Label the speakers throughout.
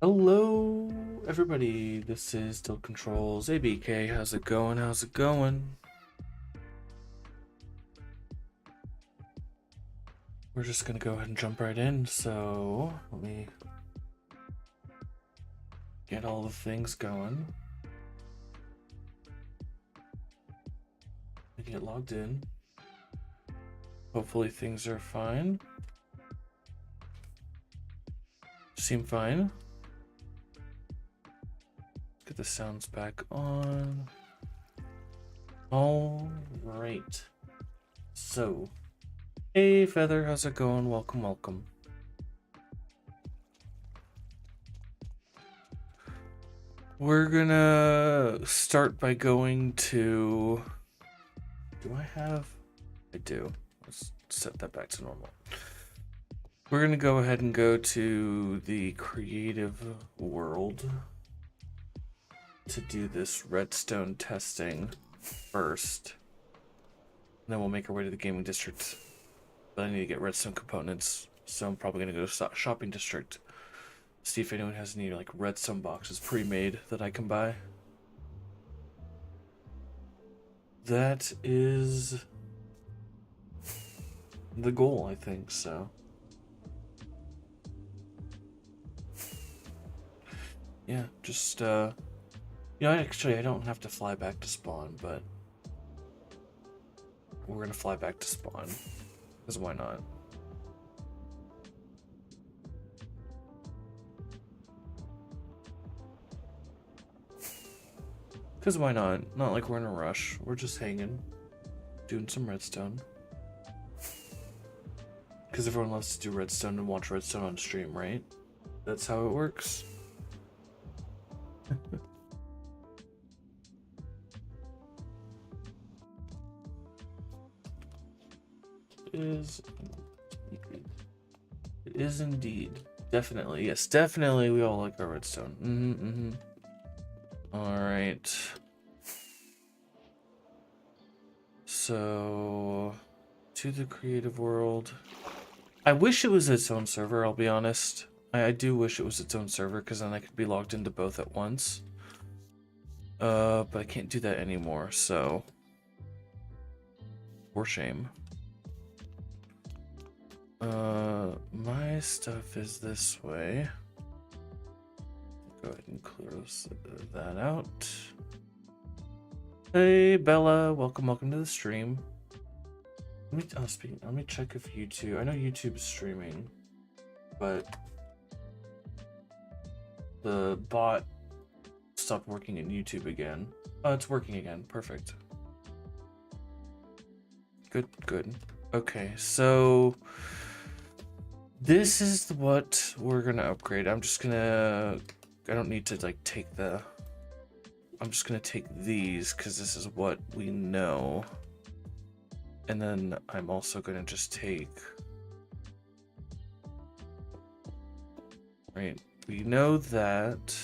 Speaker 1: Hello, everybody. This is Still Controls ABK. How's it going? How's it going? We're just gonna go ahead and jump right in. So let me get all the things going. Get logged in. Hopefully things are fine. Seem fine. Get the sounds back on. All right. So, hey Feather, how's it going? Welcome, welcome. We're gonna start by going to... Do I have... I do. Let's set that back to normal. We're gonna go ahead and go to the creative world to do this redstone testing first. And then we'll make our way to the gaming district. But I need to get redstone components, so I'm probably gonna go to shopping district. See if anyone has any like redstone boxes pre-made that I can buy. That is the goal, I think, so. Yeah, just, actually, I don't have to fly back to spawn, but we're gonna fly back to spawn, because why not? Because why not? Not like we're in a rush. We're just hanging, doing some redstone. Because everyone loves to do redstone and watch redstone on stream, right? That's how it works. It is indeed. Definitely. Yes, definitely we all like our redstone. Alright. So, to the creative world. I wish it was its own server, I'll be honest. I do wish it was its own server, because then I could be logged into both at once. But I can't do that anymore, so... For shame. My stuff is this way. Go ahead and clear that out. Hey Bella, welcome to the stream. Let me check if YouTube. I know YouTube is streaming, but the bot stopped working in YouTube again. Oh, it's working again. Perfect. Good. Okay, so this is what we're gonna upgrade. I don't need to like take the... I'm just gonna take these because this is what we know. And then I'm also gonna just take... Right, we know that...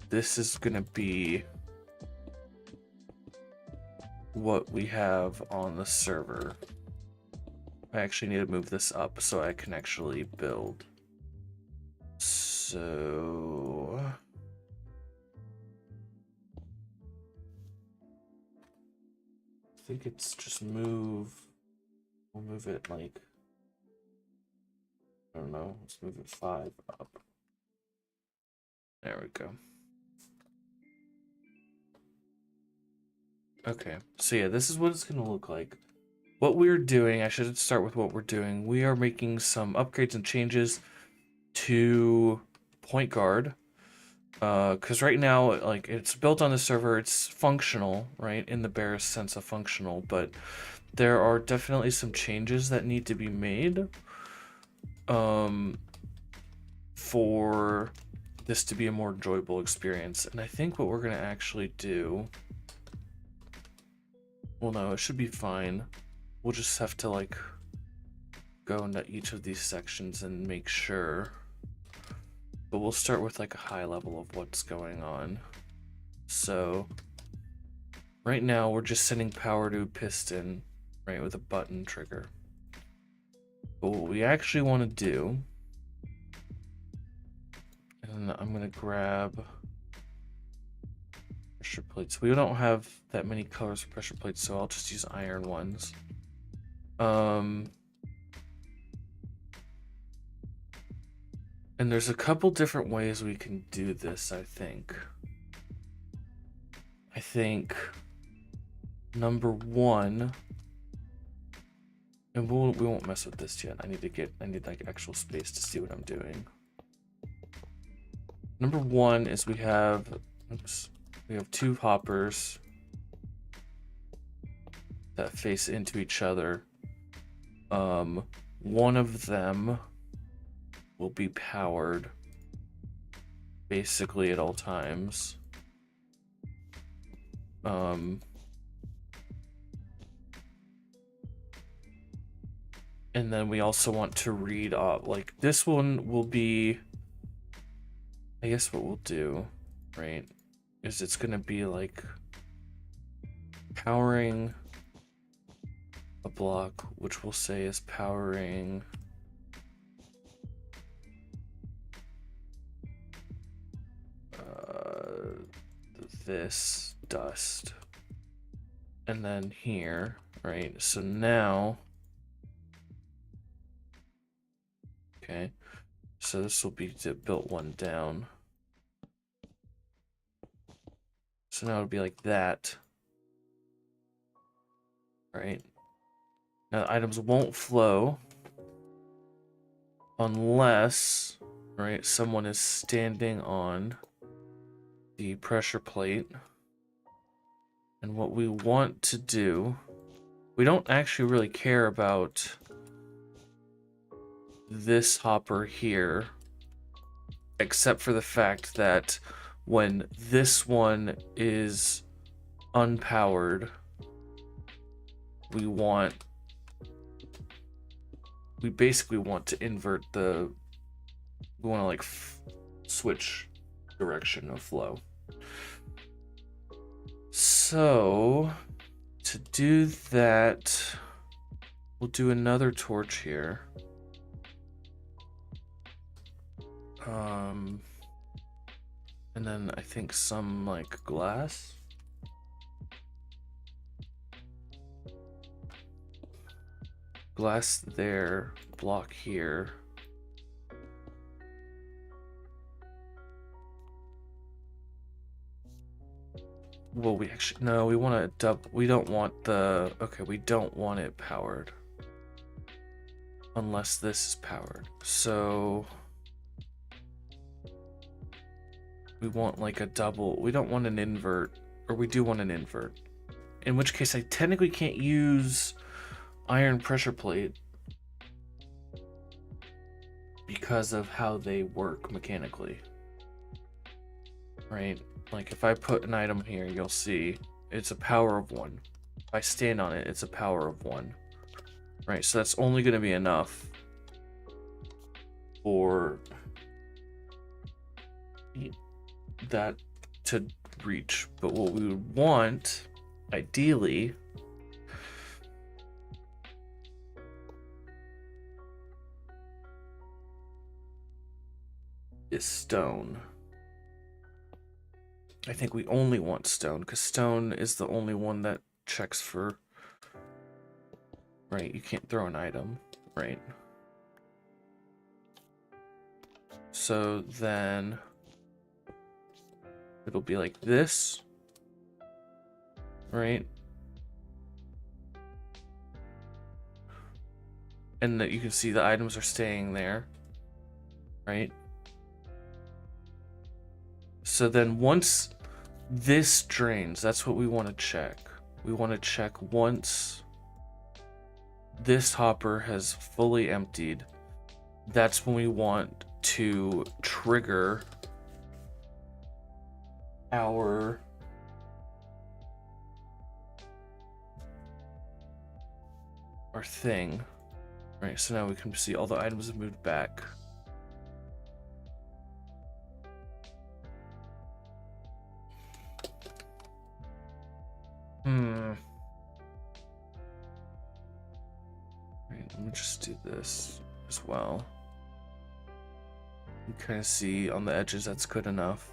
Speaker 1: This is gonna be what we have on the server. I actually need to move this up so I can actually build. So... I think it's just move... We'll move it like... I don't know, let's move it 5 up. There we go. Okay, so yeah, this is what it's gonna look like. What we're doing, I should start with what we're doing. We are making some upgrades and changes to point guard. Because right now, like, it's built on the server, it's functional, right? In the barest sense of functional, but there are definitely some changes that need to be made for this to be a more enjoyable experience. And I think what we're gonna actually do... Well, no, it should be fine. We'll just have to, like, go into each of these sections and make sure. But we'll start with, like, a high level of what's going on. So, right now, we're just sending power to a piston, right, with a button trigger. But what we actually want to do, and I'm going to grab pressure plates. We don't have that many colors of pressure plates, so I'll just use iron ones. And there's a couple different ways we can do this, I think. Number one, and we won't mess with this yet. I need like actual space to see what I'm doing. Number one is we have two hoppers that face into each other. One of them will be powered basically at all times. And then we also want to read off, like this one will be, I guess what we'll do, right, is it's gonna be like powering a block, which we'll say is powering this dust. And then here, right? So now, okay, so this will be to built one down. So now it'll be like that, right? Now the items won't flow unless, right, someone is standing on the pressure plate. And what we want to do, we don't actually really care about this hopper here, except for the fact that when this one is unpowered, we basically want to invert we want to like switch direction of flow. So to do that, we'll do another torch here. And then I think some like glass. Glass there, block here. Well, we actually, no, we want to we don't want we don't want it powered. Unless this is powered. So we want like a double, we don't want an invert, or we do want an invert. In which case I technically can't use iron pressure plate because of how they work mechanically. Right? Like if I put an item here, you'll see it's a power of 1. If I stand on it, it's a power of 1. Right, so that's only going to be enough for that to reach. But what we would want, ideally, is stone. I think we only want stone, because stone is the only one that checks for... Right, you can't throw an item, right? So then it'll be like this, right? And that you can see the items are staying there, right? So then once this drains, that's what we want to check. We want to check once this hopper has fully emptied. That's when we want to trigger our thing. Right, so now we can see all the items have moved back. Right, Let me just do this as well. You kind of see on the edges that's good enough.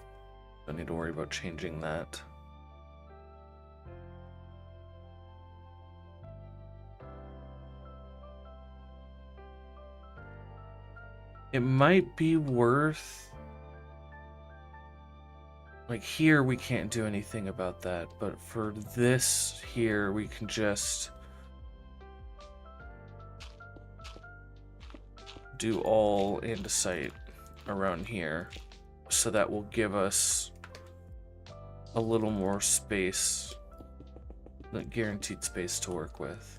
Speaker 1: Don't need to worry about changing that. It might be worth... Like here we can't do anything about that, but for this here we can just do all andesite around here, so that will give us a little more space, like guaranteed space to work with.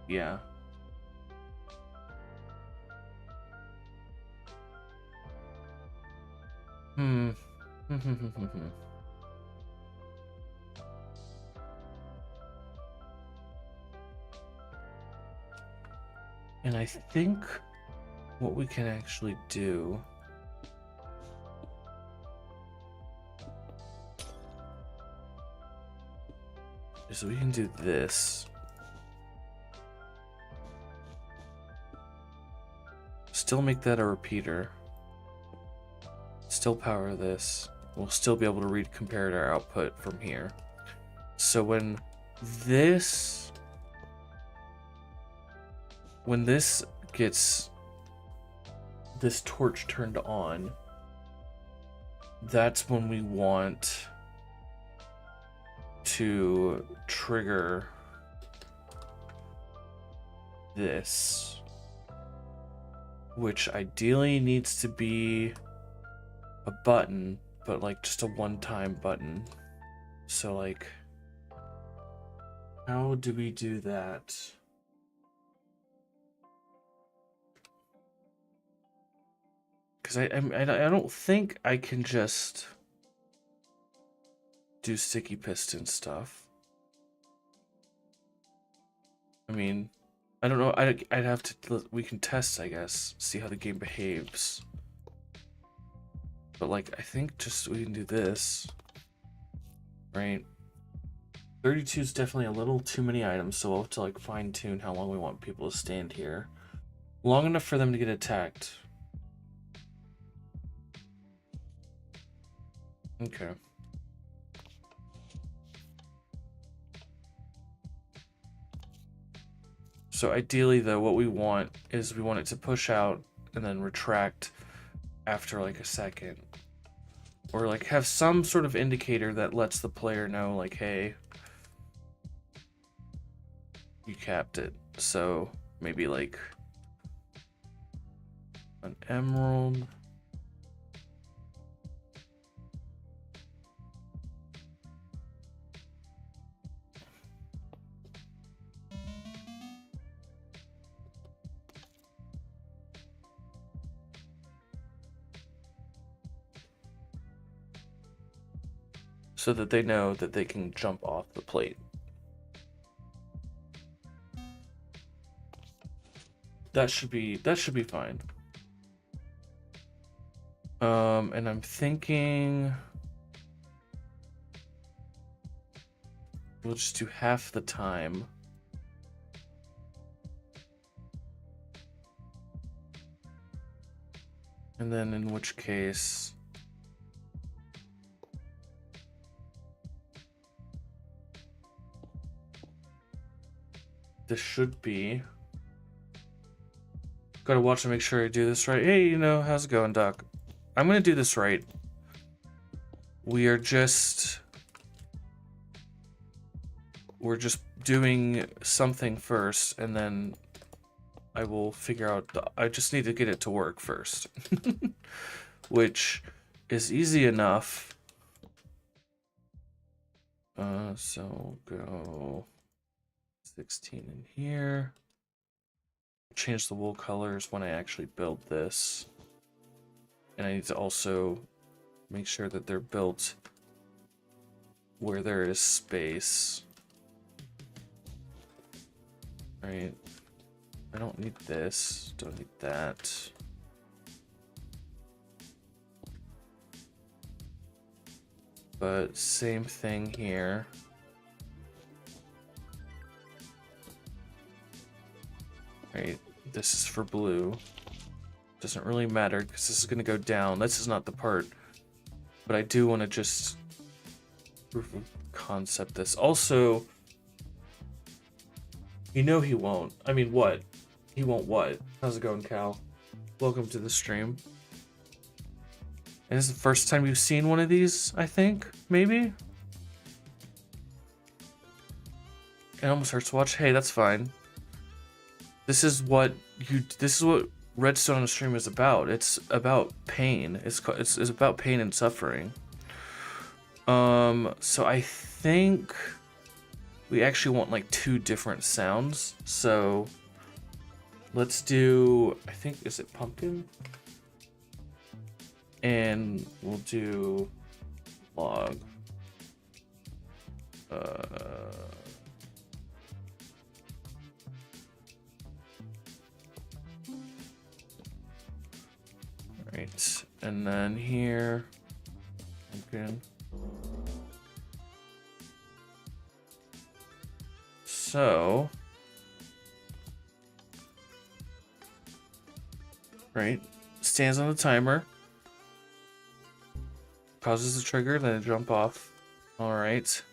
Speaker 1: Yeah. Hmm. And I think what we can actually do is we can do this. Still make that a repeater. Still power this. We'll still be able to read comparator output from here. So when this gets this torch turned on, that's when we want to trigger this, which ideally needs to be a button, but like just a one-time button. So like, how do we do that? Because I don't think I can just do sticky piston stuff. I mean, I don't know. I'd have to. We can test, I guess, see how the game behaves. But like, I think just we can do this, right? 32 is definitely a little too many items, so we'll have to like fine tune how long we want people to stand here. Long enough for them to get attacked. Okay. So ideally though, what we want is we want it to push out and then retract after like a second. Or like have some sort of indicator that lets the player know like, hey, you capped it. So maybe like an emerald. So that they know that they can jump off the plate. That should be fine. And I'm thinking we'll just do half the time. And then in which case this should be. Gotta watch to make sure I do this right. Hey, you know, how's it going, Doc? I'm gonna do this right. We're just doing something first, and then I will figure out. I just need to get it to work first, which is easy enough. So go 16 in here. Change the wool colors when I actually build this. And I need to also make sure that they're built where there is space. Right. I don't need this. Don't need that. but same thing here. Right, this is for blue. Doesn't really matter because this is going to go down. This is not the part, but I do want to just proof of concept this. Also, you know he won't. I mean, what? He won't what? How's it going, Cal? Welcome to the stream. And this is the first time you've seen one of these, I think, maybe? It almost hurts to watch. Hey, that's fine. This is what Redstone on the stream is about. It's about pain. It's about pain and suffering. So I think we actually want like 2 different sounds. So let's do, I think, is it pumpkin? And we'll do log. Right, and then here, pumpkin. So, right, stands on the timer, causes the trigger, then it jump off. All right,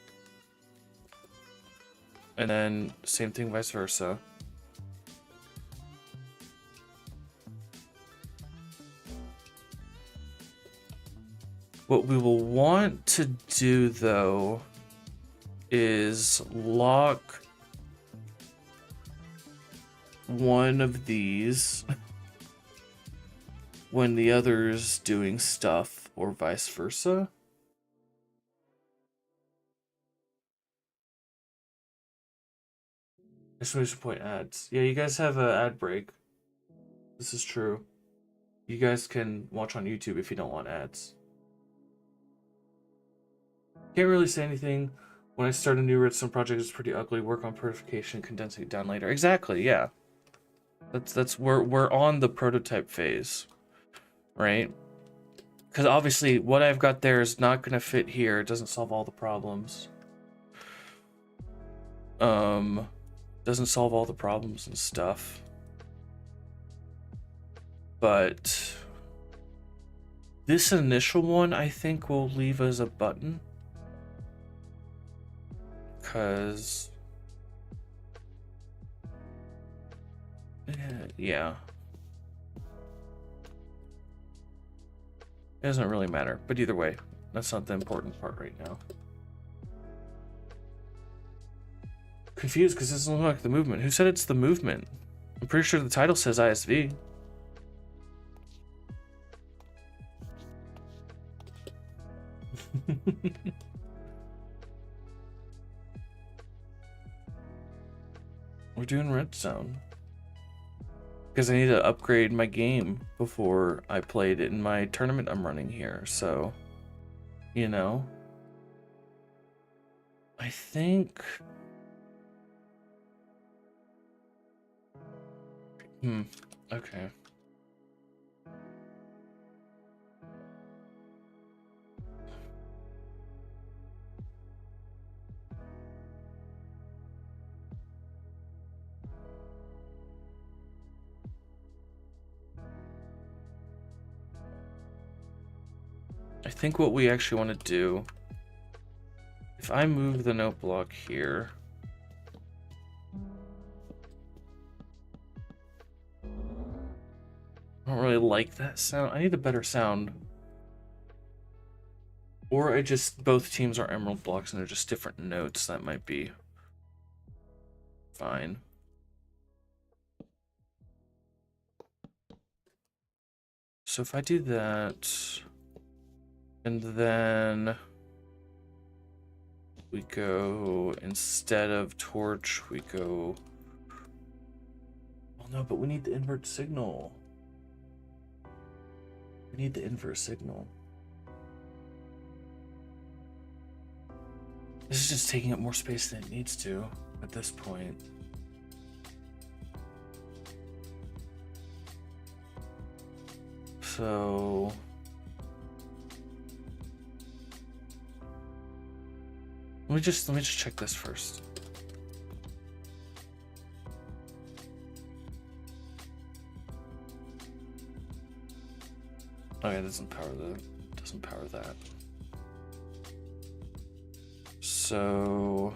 Speaker 1: and then same thing, vice versa. What we will want to do though is lock one of these when the other's doing stuff, or vice versa. Exclamation point ads. Yeah, you guys have an ad break. This is true. You guys can watch on YouTube if you don't want ads. Can't really say anything. When I start a new Redstone project, it's pretty ugly. Work on purification, condensing it down later. Exactly, yeah. That's we're on the prototype phase, right? Because obviously what I've got there is not gonna fit here. It doesn't solve all the problems. Doesn't solve all the problems and stuff. But this initial one, I think, will leave as a button. Because yeah, it doesn't really matter, but either way, that's not the important part right now. Confused because this doesn't look like the movement. Who said it's the movement? I'm pretty sure the title says iSV. We're doing Redstone because I need to upgrade my game before I played it in my tournament I'm running here. So, you know, I think. Okay. I think what we actually want to do, if I move the note block here, I don't really like that sound. I need a better sound. Or both teams are emerald blocks and they're just different notes. That might be fine. So if I do that, and then we go, instead of torch, we go, oh no, but we need the invert signal. We need the inverse signal. This is just taking up more space than it needs to at this point. So Let me just check this first. Okay, it doesn't power that. So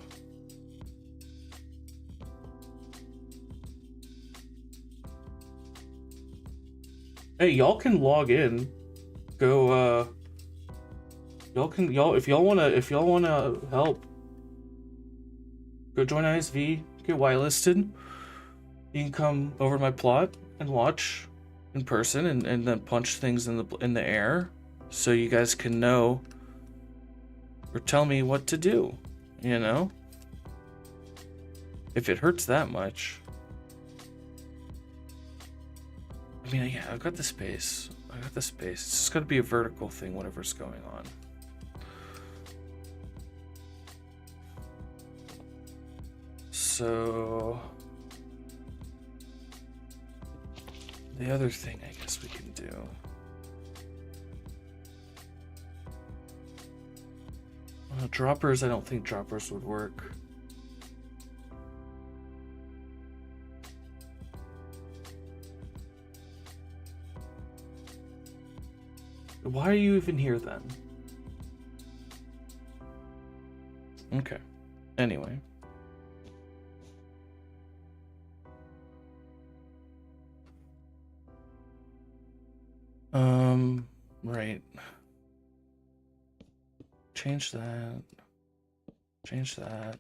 Speaker 1: hey, y'all can log in. Go if y'all wanna help, go join iSV, get whitelisted. You can come over to my plot and watch in person and then punch things in the air so you guys can know or tell me what to do, you know? If it hurts that much. I mean, yeah, I've got the space. It's just gotta be a vertical thing, whatever's going on. So the other thing I guess we can do. Droppers, I don't think droppers would work. Why are you even here then? Okay. Anyway. Right. Change that. Change that.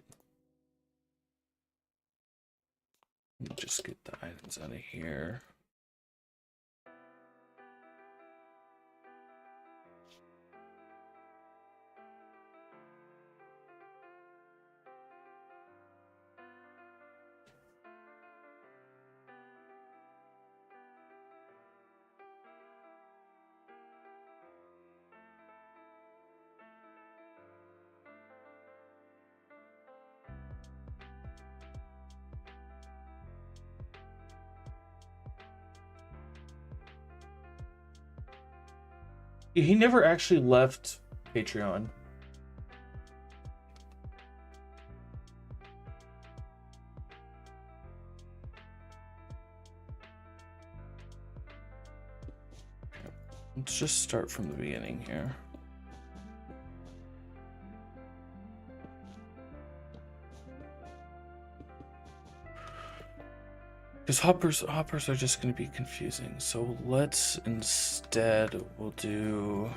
Speaker 1: Let me just get the items out of here. He never actually left Patreon. Let's just start from the beginning here. Because hoppers are just going to be confusing. So let's instead, we'll do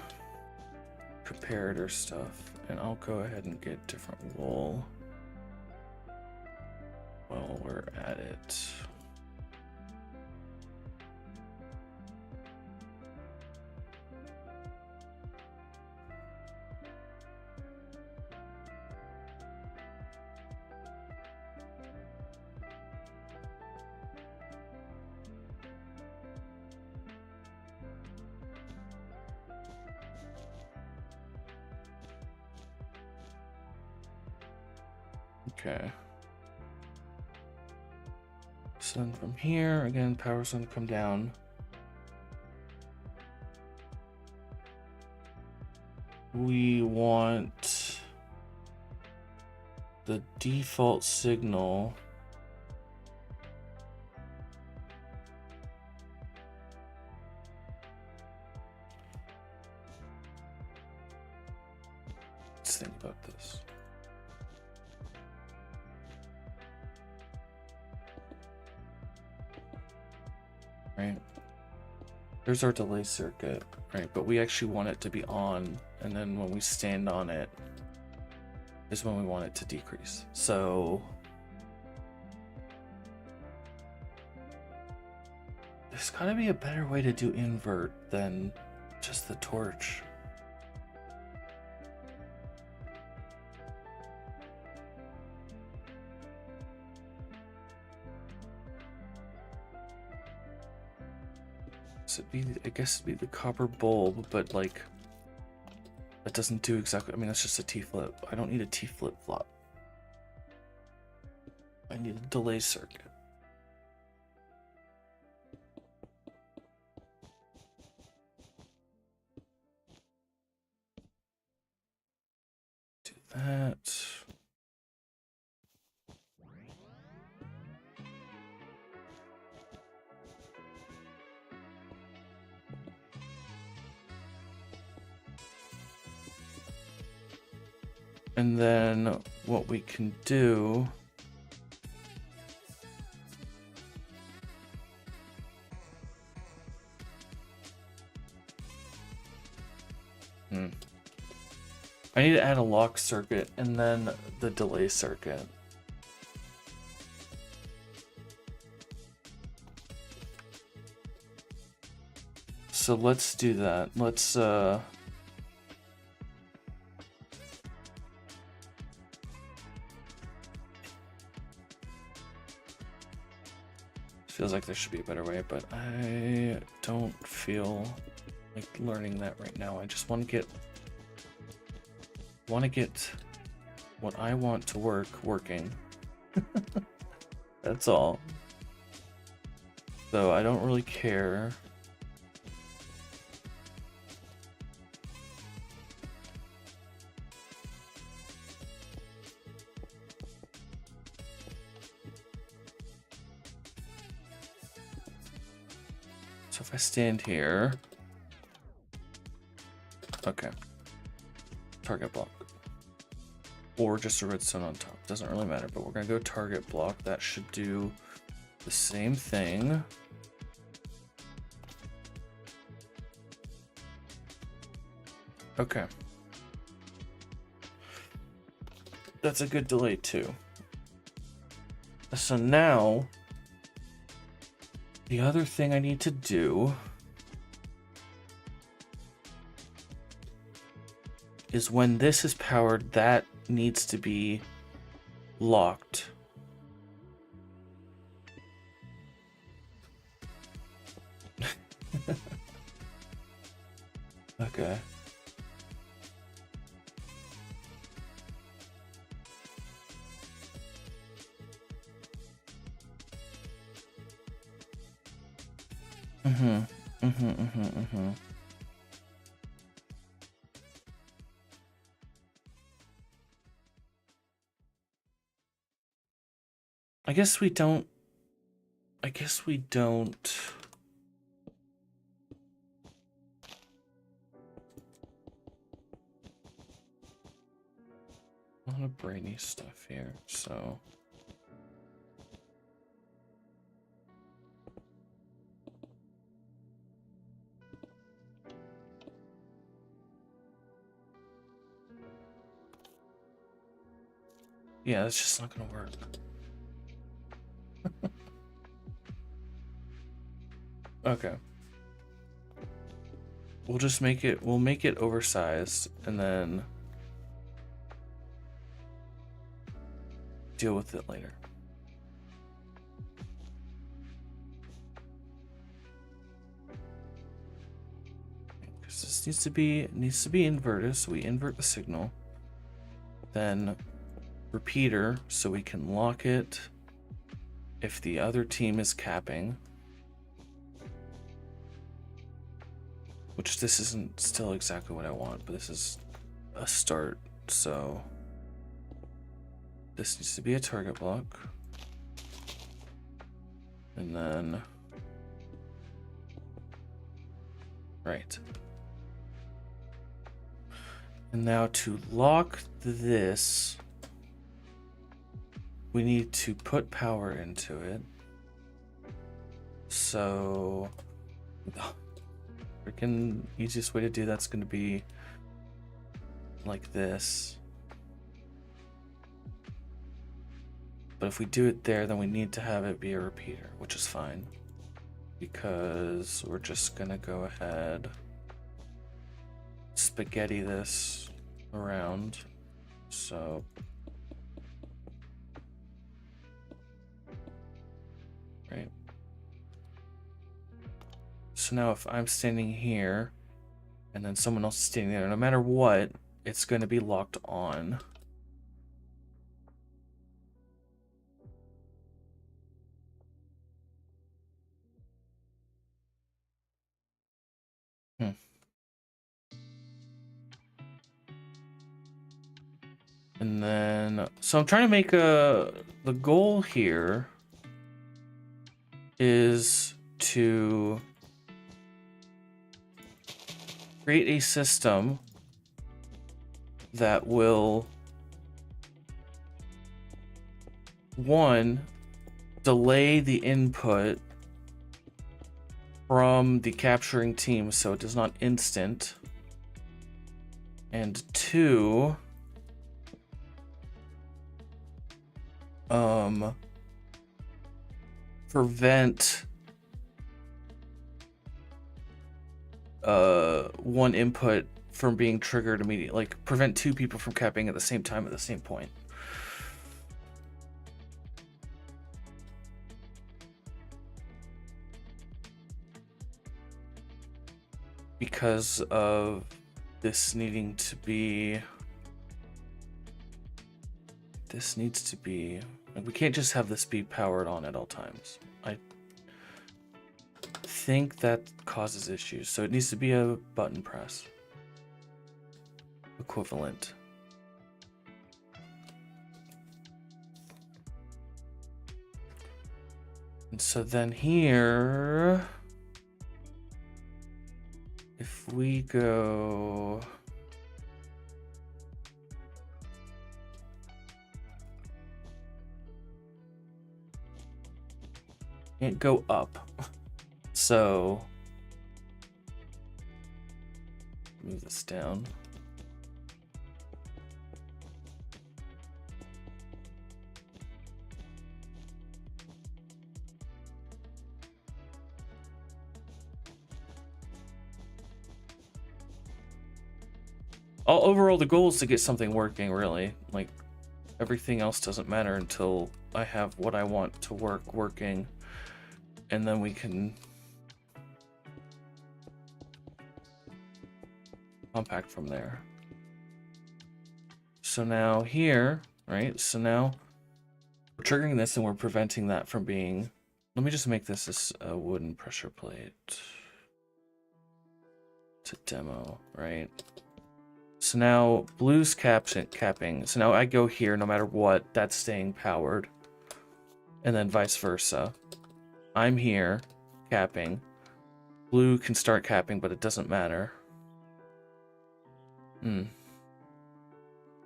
Speaker 1: comparator stuff. And I'll go ahead and get different wool while we're at it. Okay. So then from here, again, power's gonna come down. We want the default signal. Let's think about this. Right, there's our delay circuit, right? But we actually want it to be on, and then when we stand on it is when we want it to decrease. So there's gotta be a better way to do invert than just the torch. I guess it'd be the copper bulb, but like that doesn't do exactly. I mean, that's just a T-flip. I don't need a T-flip flop. I need a delay circuit. Do that. And then what we can do I need to add a lock circuit and then the delay circuit. So let's do that. Let's feels like there should be a better way, but I don't feel like learning that right now. I just want to get what I want to work working. That's all. So I don't really care. So if I stand here, okay, target block. Or just a redstone on top. Doesn't really matter, but we're gonna go target block. That should do the same thing. Okay. That's a good delay too. So now, the other thing I need to do is when this is powered, that needs to be locked. Okay. I guess we don't. A lot of brainy stuff here, so. Yeah, that's just not gonna work. Okay. We'll make it oversized and then deal with it later. Because this needs to be inverted, so we invert the signal. Then repeater, so we can lock it if the other team is capping. Which this isn't still exactly what I want, but this is a start, so this needs to be a target block. And then, right. And now to lock this, we need to put power into it. So, freaking easiest way to do that's going to be like this. But if we do it there, then we need to have it be a repeater, which is fine. Because we're just going to go ahead, spaghetti this around. So, right. So now if I'm standing here and then someone else is standing there, no matter what, it's going to be locked on. And then, so I'm trying to make the goal here is to create a system that will one, delay the input from the capturing team so it does not instant. And two, prevent one input from being triggered immediately, like prevent two people from capping at the same time at the same point. Because of this needing to be, like, we can't just have this be powered on at all times. I think that causes issues, so it needs to be a button press equivalent. And so then here, if we go can't go up, so move this down. Overall, the goal is to get something working, really. Like, everything else doesn't matter until I have what I want to working, and then we can compact from there. So now here, right? So now we're triggering this and we're preventing that from being... Let me just make this a wooden pressure plate to demo, right? So now blue's capping. So now I go here, no matter what, that's staying powered. And then vice versa. I'm here, capping. Blue can start capping, but it doesn't matter.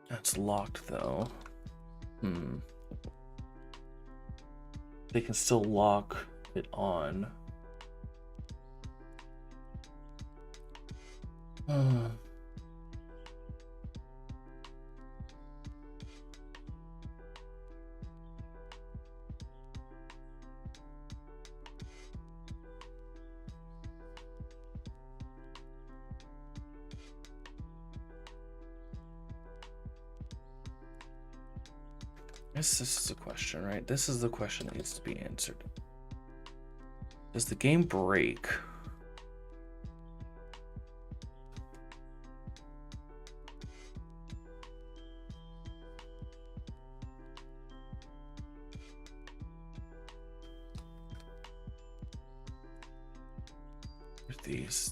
Speaker 1: That's locked, though. They can still lock it on. This is a question, right? This is the question that needs to be answered. Does the game break?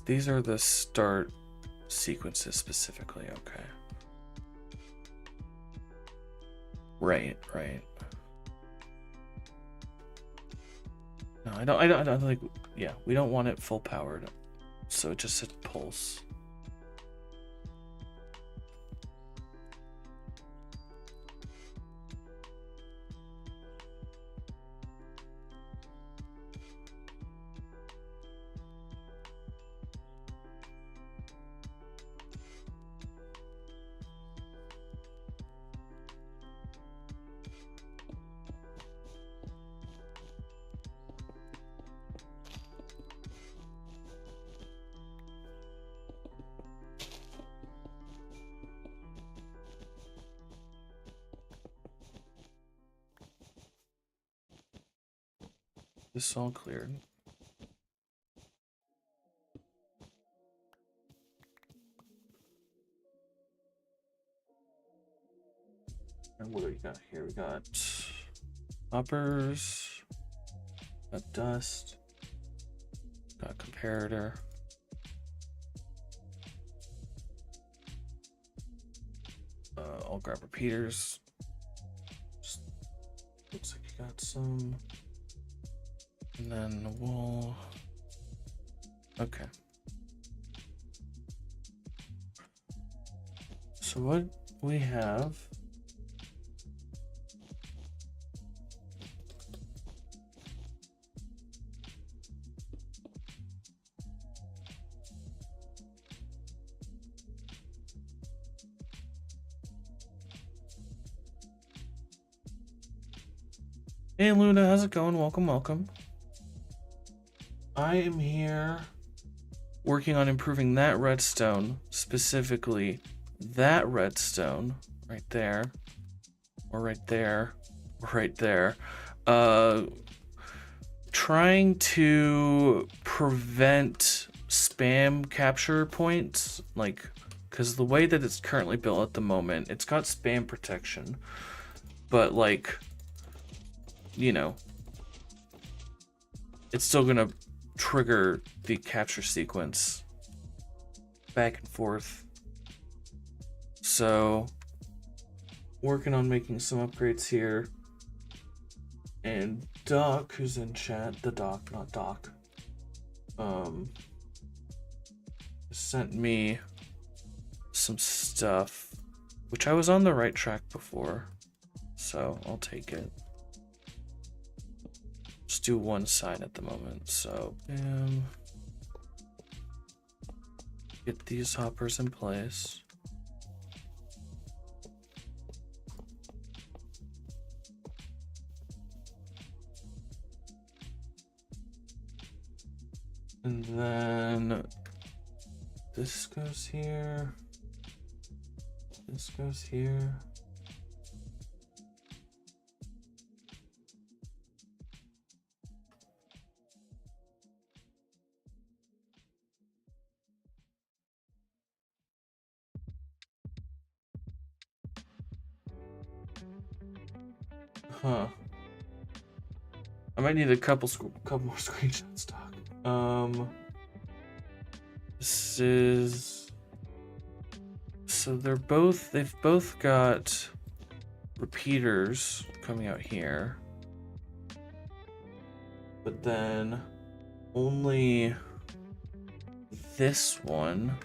Speaker 1: These are the start sequences specifically, okay. Right. No, I don't like, yeah, we don't want it full powered. So it just said pulse. This all cleared. And what do we got here? We got uppers, got dust, got comparator. I'll grab repeaters. Just looks like you got some. And then we'll... Okay. So what we have Hey Luna, how's it going? Welcome, welcome. I am here working on improving that redstone, specifically that redstone right there, or right there, or right there. Trying to prevent spam capture points, like, because the way that it's currently built at the moment, it's got spam protection, but like, you know, it's still gonna trigger the capture sequence back and forth. So, working on making some upgrades here. And Doc, who's in chat, the Doc, not Doc, sent me some stuff, which I was on the right track before, so I'll take it. Just do one side at the moment, so get these hoppers in place. And then this goes here. This goes here. Huh. I might need a couple more screenshots, Doc. This is, so they've both got repeaters coming out here, but then only this one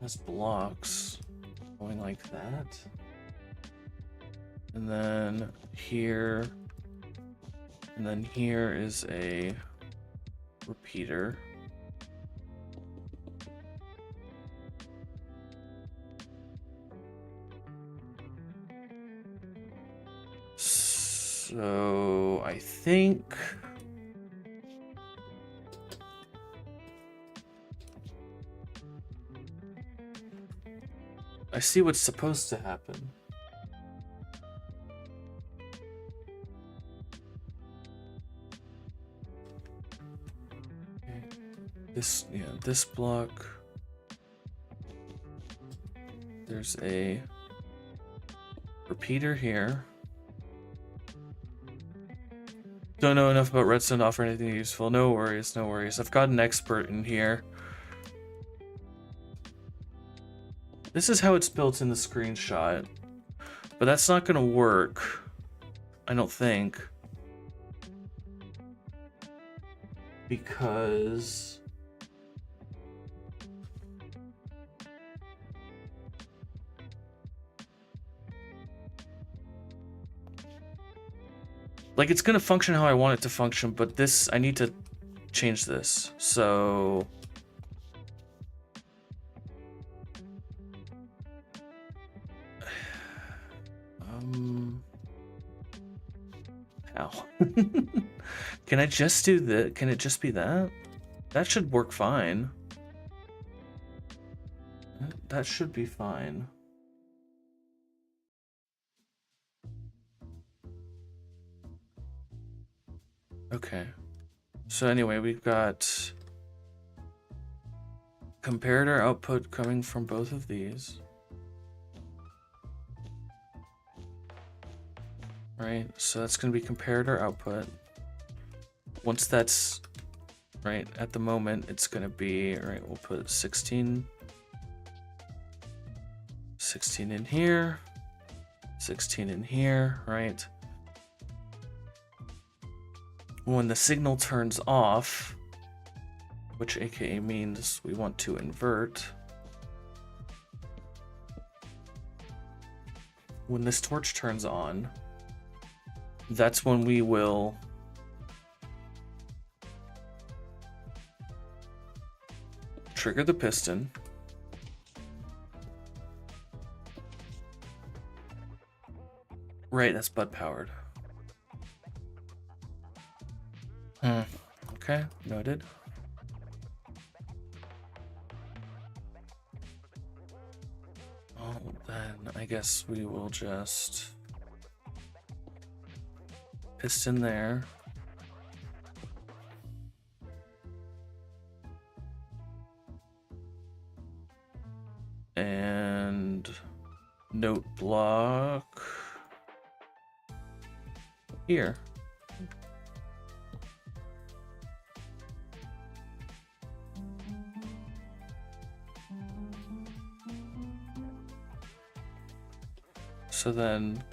Speaker 1: has blocks going like that, and then here, and then here is a repeater. So I think I see what's supposed to happen. Okay. This block. There's a repeater here. Don't know enough about Redstone to offer anything useful. No worries, no worries. I've got an expert in here. This is how it's built in the screenshot. But that's not gonna work, I don't think. Because like, it's gonna function how I want it to function, but this, I need to change this. So how? Can I just do that? Can it just be that? That should work fine. That should be fine. Okay. So anyway, we've got comparator output coming from both of these. Right, so that's going to be comparator output. Once that's, right, at the moment, it's going to be, right, we'll put 16 in here, 16 in here, right? When the signal turns off, which aka means we want to invert, when this torch turns on, that's when we will trigger the piston. Right, that's bud powered. Okay, noted. Oh, then I guess we will just piston there. And note block here. So then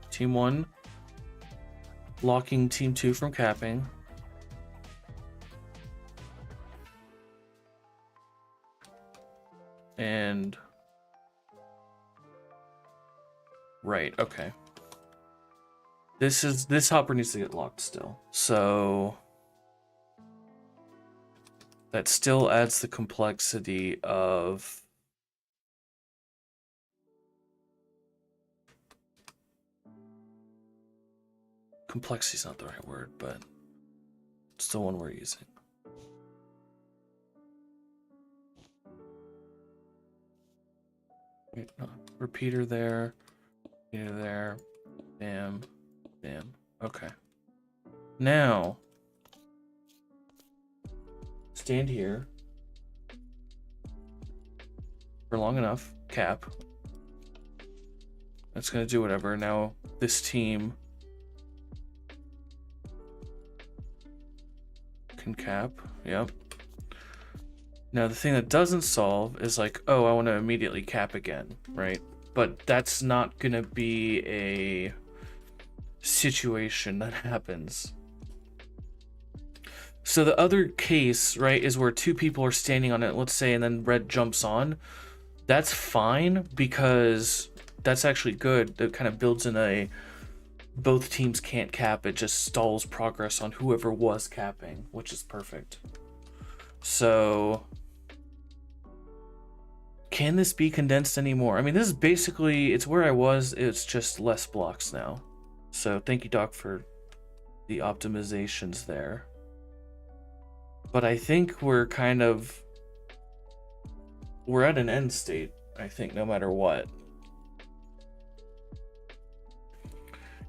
Speaker 1: team 1 blocking team 2 from capping. And right, okay. This hopper needs to get locked still. So that still adds the complexity of complexity is not the right word, but it's the one we're using. Wait, no, repeater there, bam, bam. Okay. Now, stand here for long enough, cap. That's gonna do whatever. Now, this team can cap, yep. Now the thing that doesn't solve is like, oh, I want to immediately cap again, right? But that's not gonna be a situation that happens. So the other case, right, is where 2 people are standing on it, let's say, and then red jumps on. That's fine because that's actually good. That kind of builds in a both teams can't cap, it just stalls progress on whoever was capping, which is perfect. So can this be condensed anymore? I mean, this is basically, it's where I was, it's just less blocks now. So thank you, Doc, for the optimizations there. But I think we're at an end state, I think, no matter what.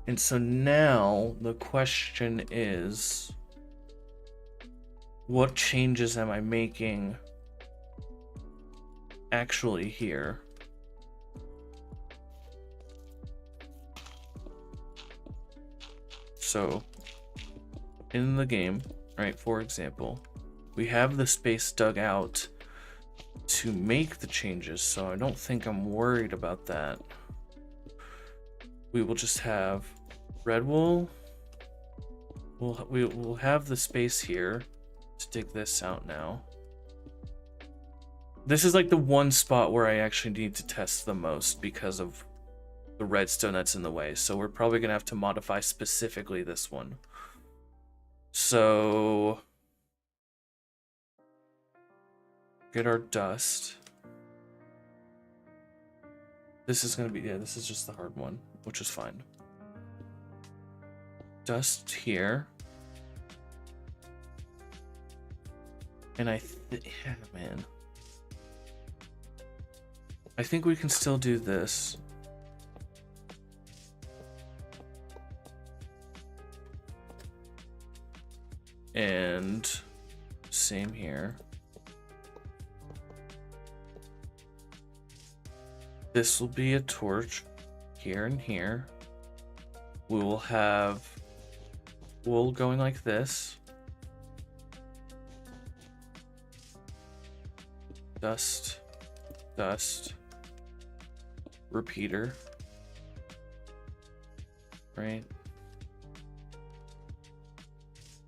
Speaker 1: And so now the question is, what changes am I making actually here? So in the game, right, for example, we have the space dug out to make the changes, so I don't think I'm worried about that. We will just have red wool. We'll have the space here to dig this out now. This is like the one spot where I actually need to test the most because of the redstone that's in the way. So we're probably gonna have to modify specifically this one. So get our dust. This is gonna be, yeah, this is just the hard one, which is fine. Dust here. And yeah, man. I think we can still do this. And same here. This will be a torch here and here. We will have wool going like this. Dust, dust, repeater, right?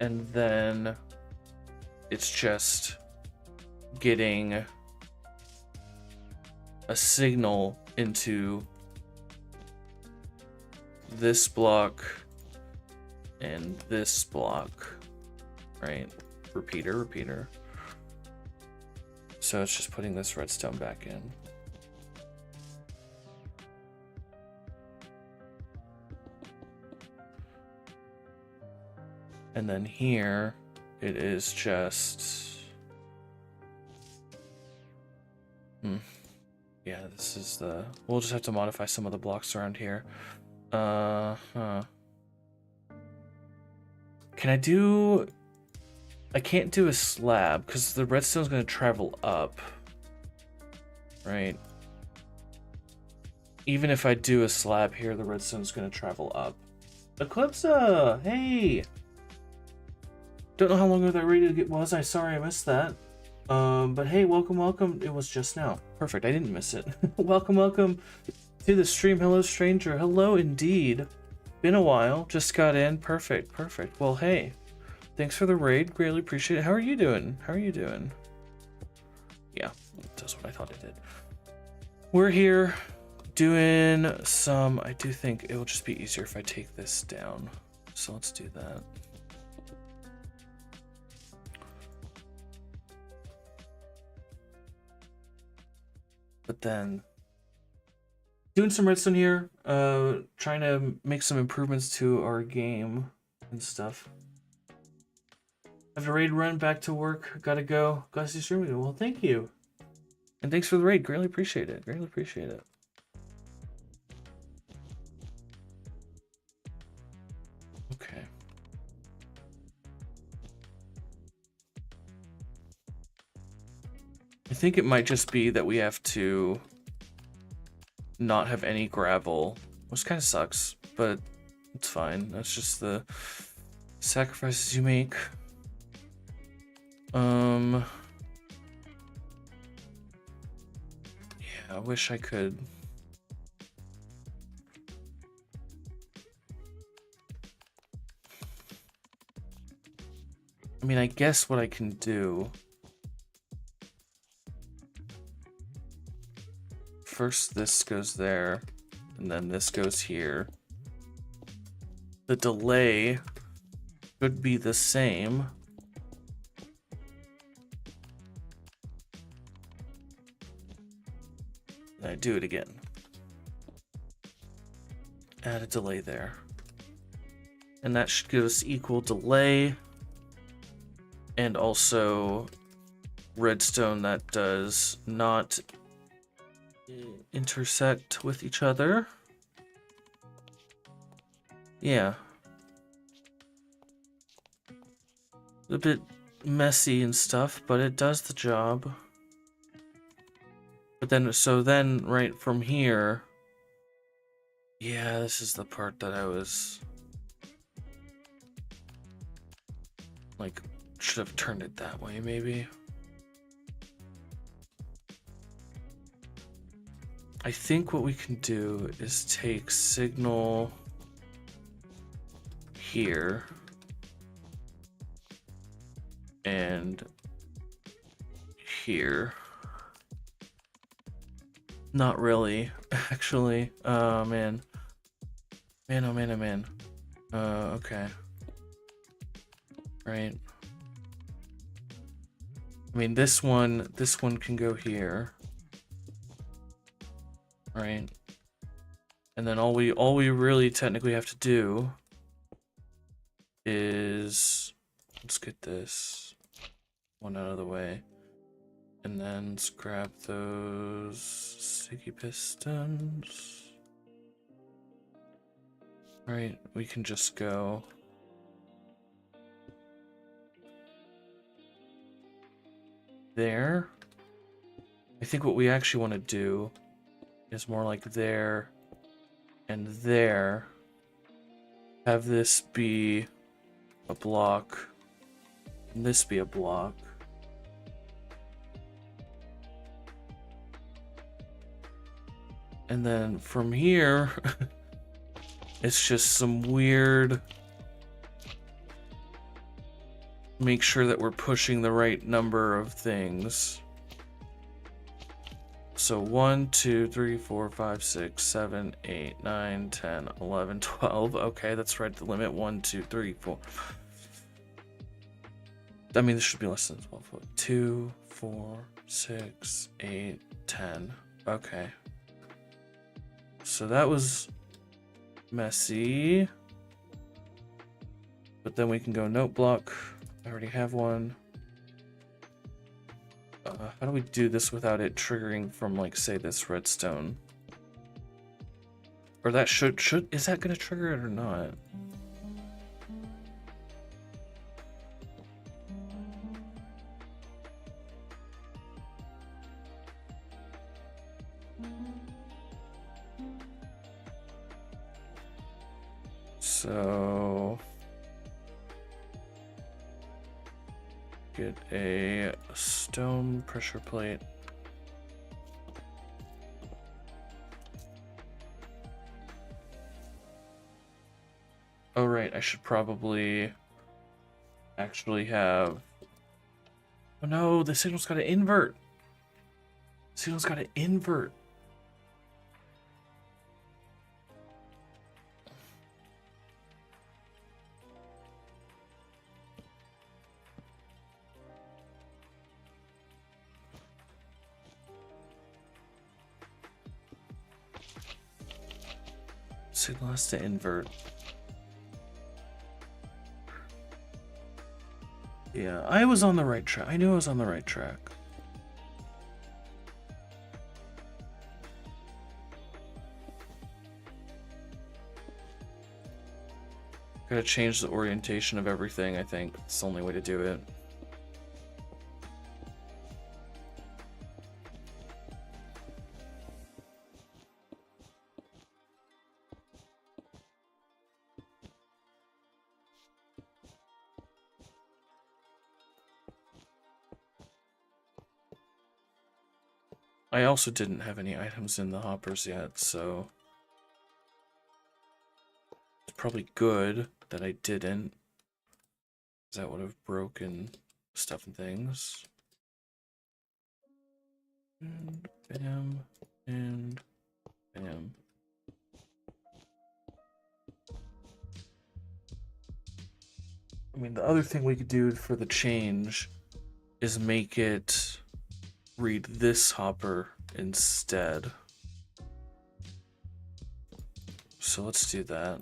Speaker 1: And then it's just getting a signal into this block and this block, right? Repeater, repeater. So it's just putting this redstone back in. And then here, it is just... Yeah, this is the... We'll just have to modify some of the blocks around here. Can I do... I can't do a slab, because the redstone's going to travel up. Right? Even if I do a slab here, the redstone's going to travel up. Eclipsa! Hey! Don't know how long ago that raid was. I'm sorry I missed that. But hey, welcome, welcome. It was just now. Perfect, I didn't miss it. Welcome, welcome to the stream. Hello, stranger. Hello, indeed. Been a while. Just got in. Perfect, perfect. Well, hey. Thanks for the raid. Greatly appreciate it. How are you doing? How are you doing? Yeah, that's what I thought it did. We're here doing some... I do think it will just be easier if I take this down. So let's do that. But then doing some redstone here, trying to make some improvements to our game and stuff. After raid run, back to work, gotta go. Gotta see streaming. Well, thank you. And thanks for the raid. Greatly appreciate it. Greatly appreciate it. Okay. I think it might just be that we have to not have any gravel, which kind of sucks, but it's fine. That's just the sacrifices you make. Yeah, I wish I could. I mean, I guess what I can do. First, this goes there, and then this goes here. The delay should be the same. And I do it again. Add a delay there. And that should give us equal delay. And also redstone that does not intersect with each other. Yeah. A bit messy and stuff, but it does the job. But then, so then right from here, yeah, this is the part that I was like, should have turned it that way maybe. I think what we can do is take signal here and here. Not really, actually. Man. Man, oh man, oh man. Okay. Right. I mean, this one can go here. Right. And then all we really technically have to do is, let's get this one out of the way. And then let's grab those sticky pistons. Right, we can just go there. I think what we actually want to do is more like there and there. Have this be a block, and this be a block. And then from here, it's just some weird, make sure that we're pushing the right number of things. So 1, 2, 3, 4, 5, 6, 7, 8, 9, 10, 11, 12. Okay, that's right at the limit. 1, 2, 3, 4. I mean, this should be less than 12. 2, 4, 6, 8, 10. Okay. So that was messy. But then we can go note block. I already have one. How do we do this without it triggering from, like, say, this redstone? Or that should is that gonna trigger it or not? So get a stone pressure plate. Oh, right, I should probably actually have... Oh no, the signal's got to invert. The signal's got to invert. Signal has to invert. Yeah, I was on the right track. I knew I was on the right track. Gotta change the orientation of everything, I think. It's the only way to do it. I also didn't have any items in the hoppers yet, so it's probably good that I didn't, because that would have broken stuff and things. And bam, and bam. I mean, the other thing we could do for the change is make it read this hopper instead. So let's do that.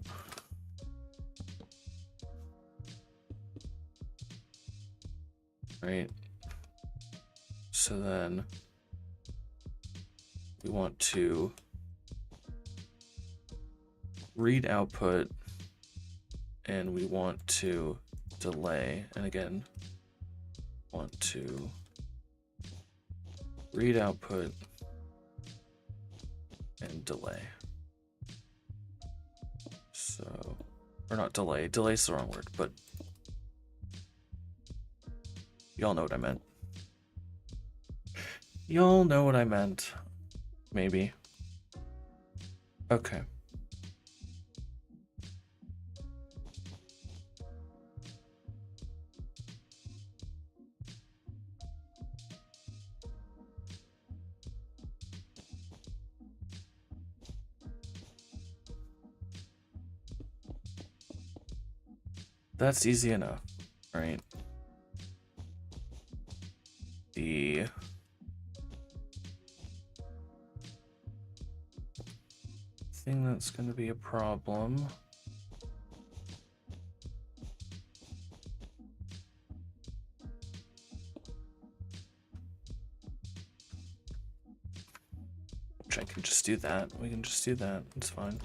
Speaker 1: Right. So then we want to read output and we want to delay, and again want to read output and delay. So, or not delay, delay's the wrong word, but y'all know what I meant. Y'all know what I meant. Maybe. Okay. That's easy enough, right? The thing that's going to be a problem which I can just do that. We can just do that. It's fine.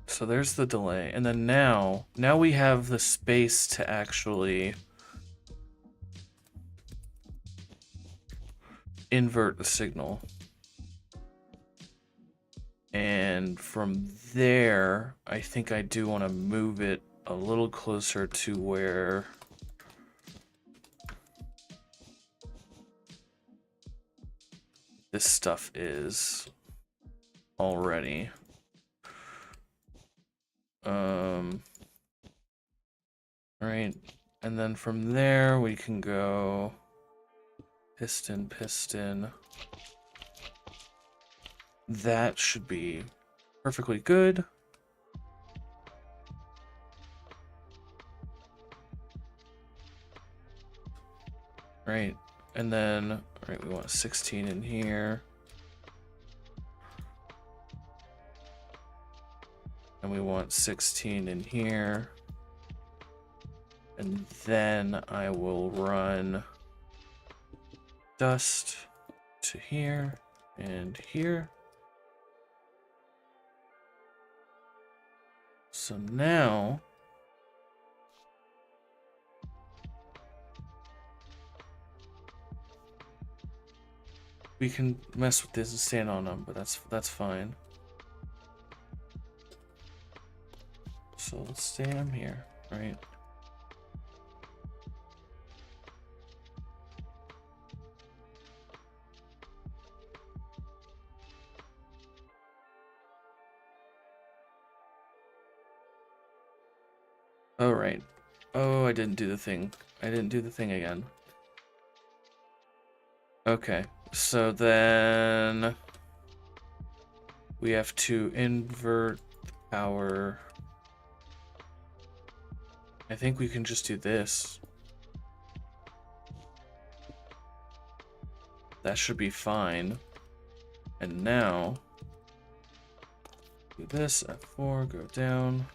Speaker 1: So there's the delay, and then now we have the space to actually invert the signal. And from there, I think I do want to move it a little closer to where this stuff is already. Right, and then from there we can go piston, piston. That should be perfectly good. Right, and then Right, we want 16 in here. And we want 16 in here. And then I will run dust to here and here. So now we can mess with this and stand on them, but that's fine. So let's stand them here, right? Oh, right. Oh, I didn't do the thing. I didn't do the thing again. Okay, so then we have to invert the power. I think we can just do this. That should be fine. And now, do this, F4, go down.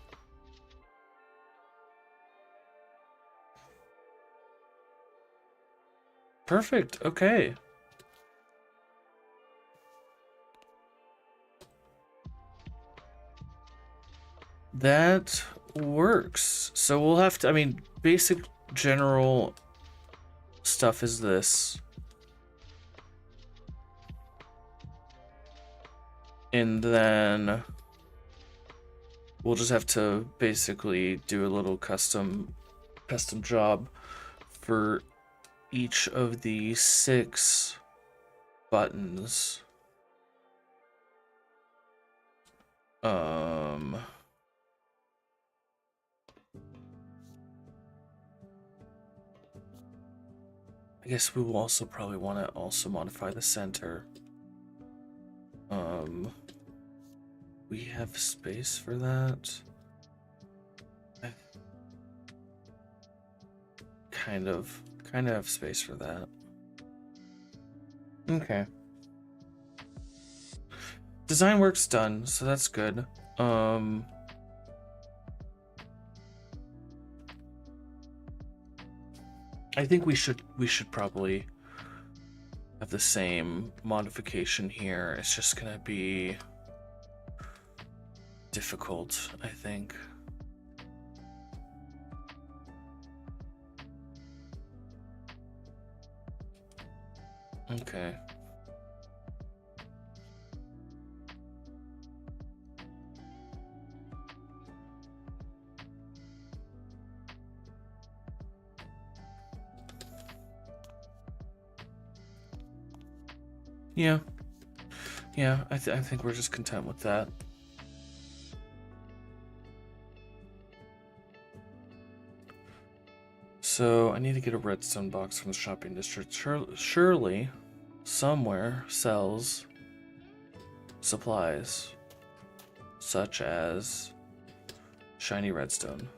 Speaker 1: Perfect, okay. That works. So we'll have to, I mean, basic general stuff is this. And then we'll just have to basically do a little custom job for each of the 6 buttons. I guess we will also probably want to also modify the center. We have space for that. I kind of have space for that. Okay. Design work's done, so that's good. I think we should probably have the same modification here. It's just gonna be difficult, I think. Okay. Yeah, I think we're just content with that. So I need to get a redstone box from the shopping district. Surely somewhere sells supplies such as shiny redstone.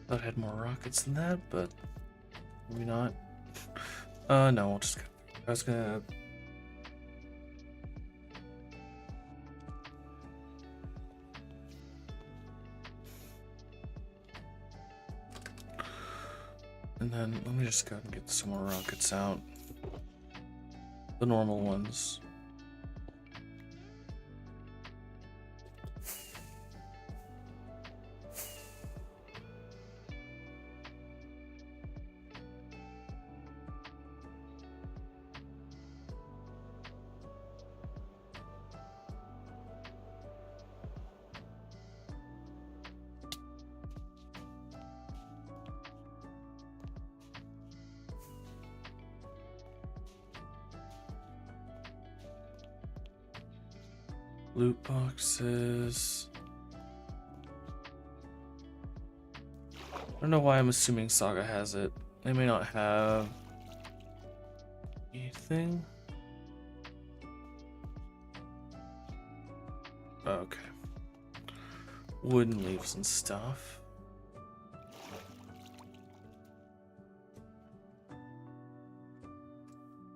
Speaker 1: Thought I had more rockets than that, but maybe not. No, we'll just. I was gonna. And then let me just go ahead and get some more rockets out. The normal ones. Loot boxes. I don't know why I'm assuming Saga has it. They may not have anything. Okay. Wooden leaves and stuff.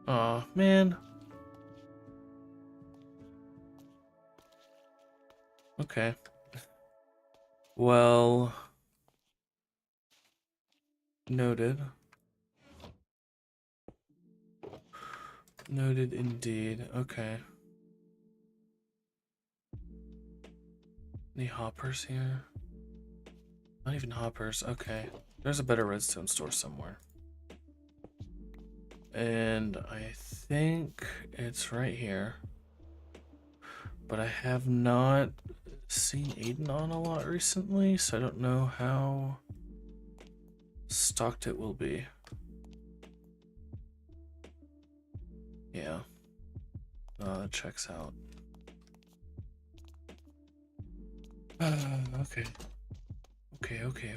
Speaker 1: Aw, man. Okay. Well, noted. Noted indeed. Okay. Any hoppers here? Not even hoppers. Okay. There's a better redstone store somewhere. And I think it's right here. But I have not seen Aiden on a lot recently, so I don't know how stocked it will be. Yeah. That checks out. Okay. Okay.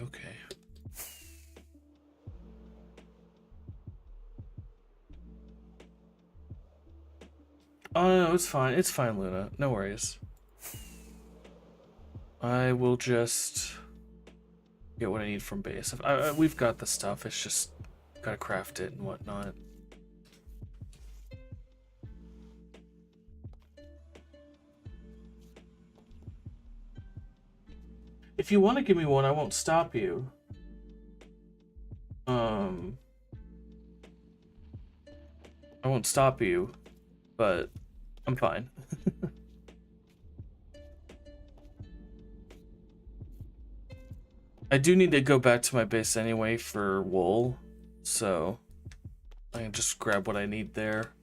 Speaker 1: Oh, no, it's fine. It's fine, Luna. No worries. I will just get what I need from base. We've got the stuff. It's just gotta craft it and whatnot. If you want to give me one, I won't stop you. I won't stop you, but I'm fine. I do need to go back to my base anyway for wool, so I can just grab what I need there.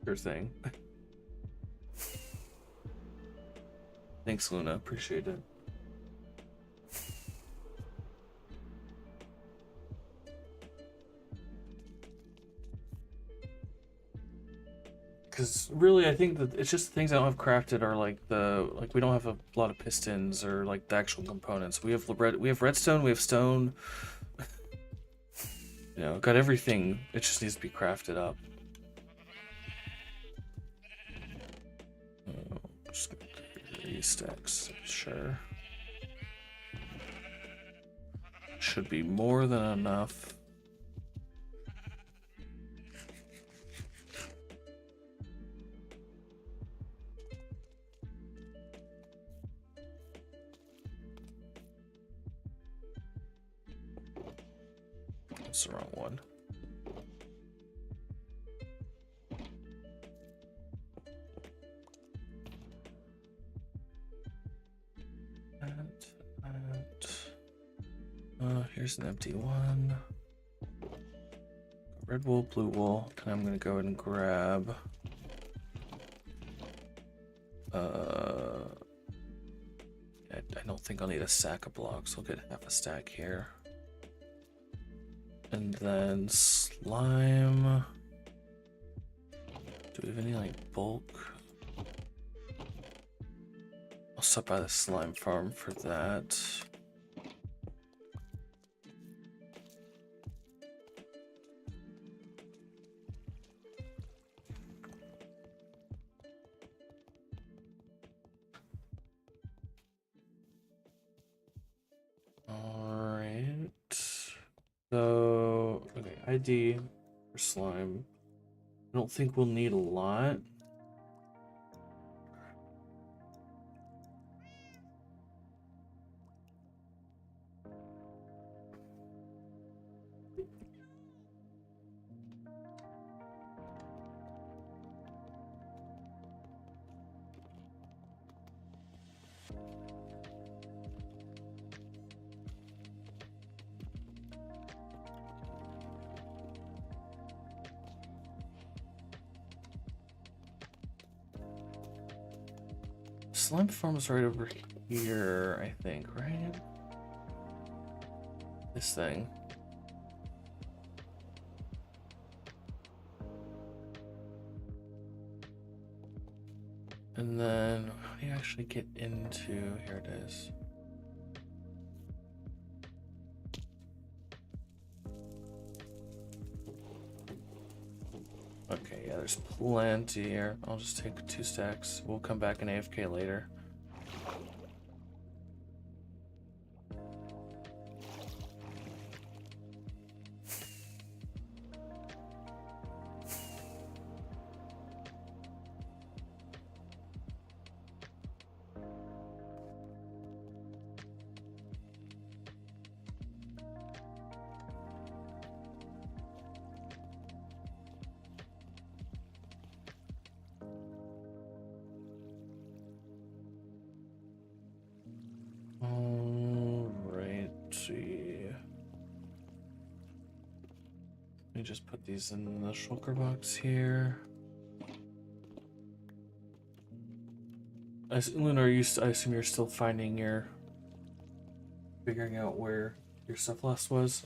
Speaker 1: Sure thing. Thanks, Luna. Appreciate it. Because really, I think that it's just the things I don't have crafted are like we don't have a lot of pistons or like the actual components. We have redstone, we have stone. You know, got everything. It just needs to be crafted up. Just 3 stacks, sure. Should be more than enough. That's the wrong one. Here's an empty one. Red wool, blue wool, and I'm gonna go ahead and grab I don't think I'll need a stack of blocks. I'll get half a stack here. And then slime. Do we have any like bulk? I'll stop by the slime farm for that. So, okay, ID for slime. I don't think we'll need a lot. slime farm is right over here, I think, right? This thing. And then, how do you actually get into, here it is. Okay, yeah, there's plenty here. I'll just take 2 stacks. We'll come back and AFK later. Let me just put these in the shulker box here. Luna, I assume you're still figuring out where your stuff last was.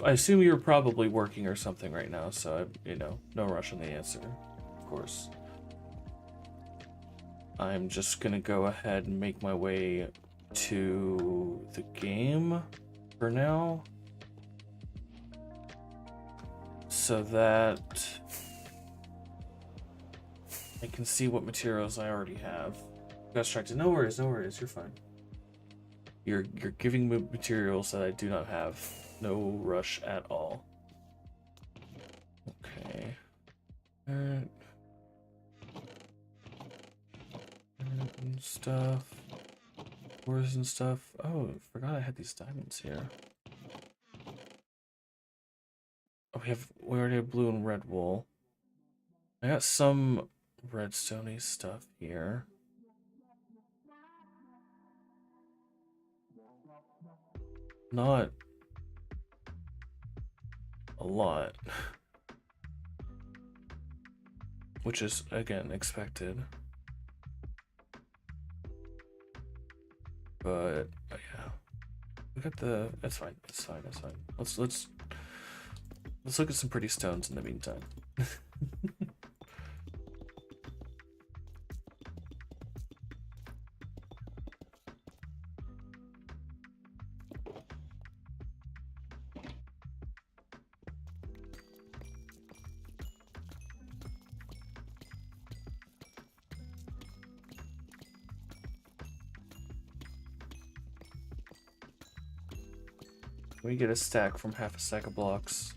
Speaker 1: I assume you're probably working or something right now, so no rush on the answer, of course. I'm just gonna go ahead and make my way to the game for now, so that I can see what materials I already have. Distracted. No worries, you're fine. You're giving me materials that I do not have. No rush at all. Okay. Alright. And stuff. Ores and stuff. Oh, I forgot I had these diamonds here. Oh, we already have blue and red wool. I got some redstone-y stuff here. Not a lot. Which is, again, expected. But yeah. We got the that's fine. Let's look at some pretty stones in the meantime. We get a stack from half a stack of blocks.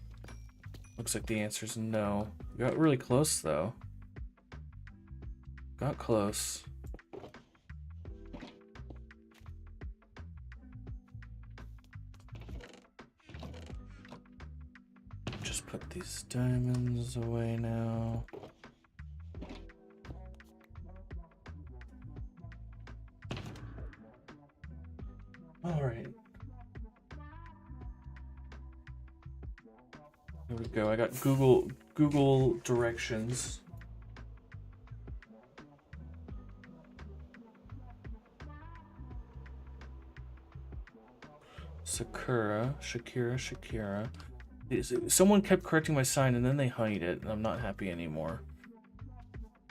Speaker 1: Looks like the answer is no. We got really close though. Got close. Just put these diamonds away now. All right. There we go. I got Google directions. Shakira. Someone kept correcting my sign and then they hide it, and I'm not happy anymore.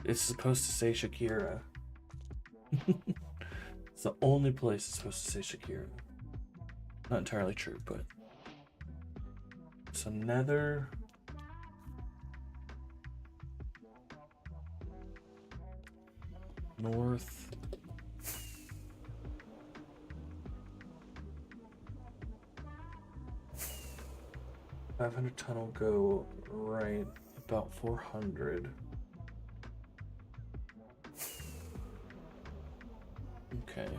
Speaker 1: It's supposed to say Shakira. It's the only place it's supposed to say Shakira. Not entirely true, but some nether. North. $500 tunnel go right about 400. Okay.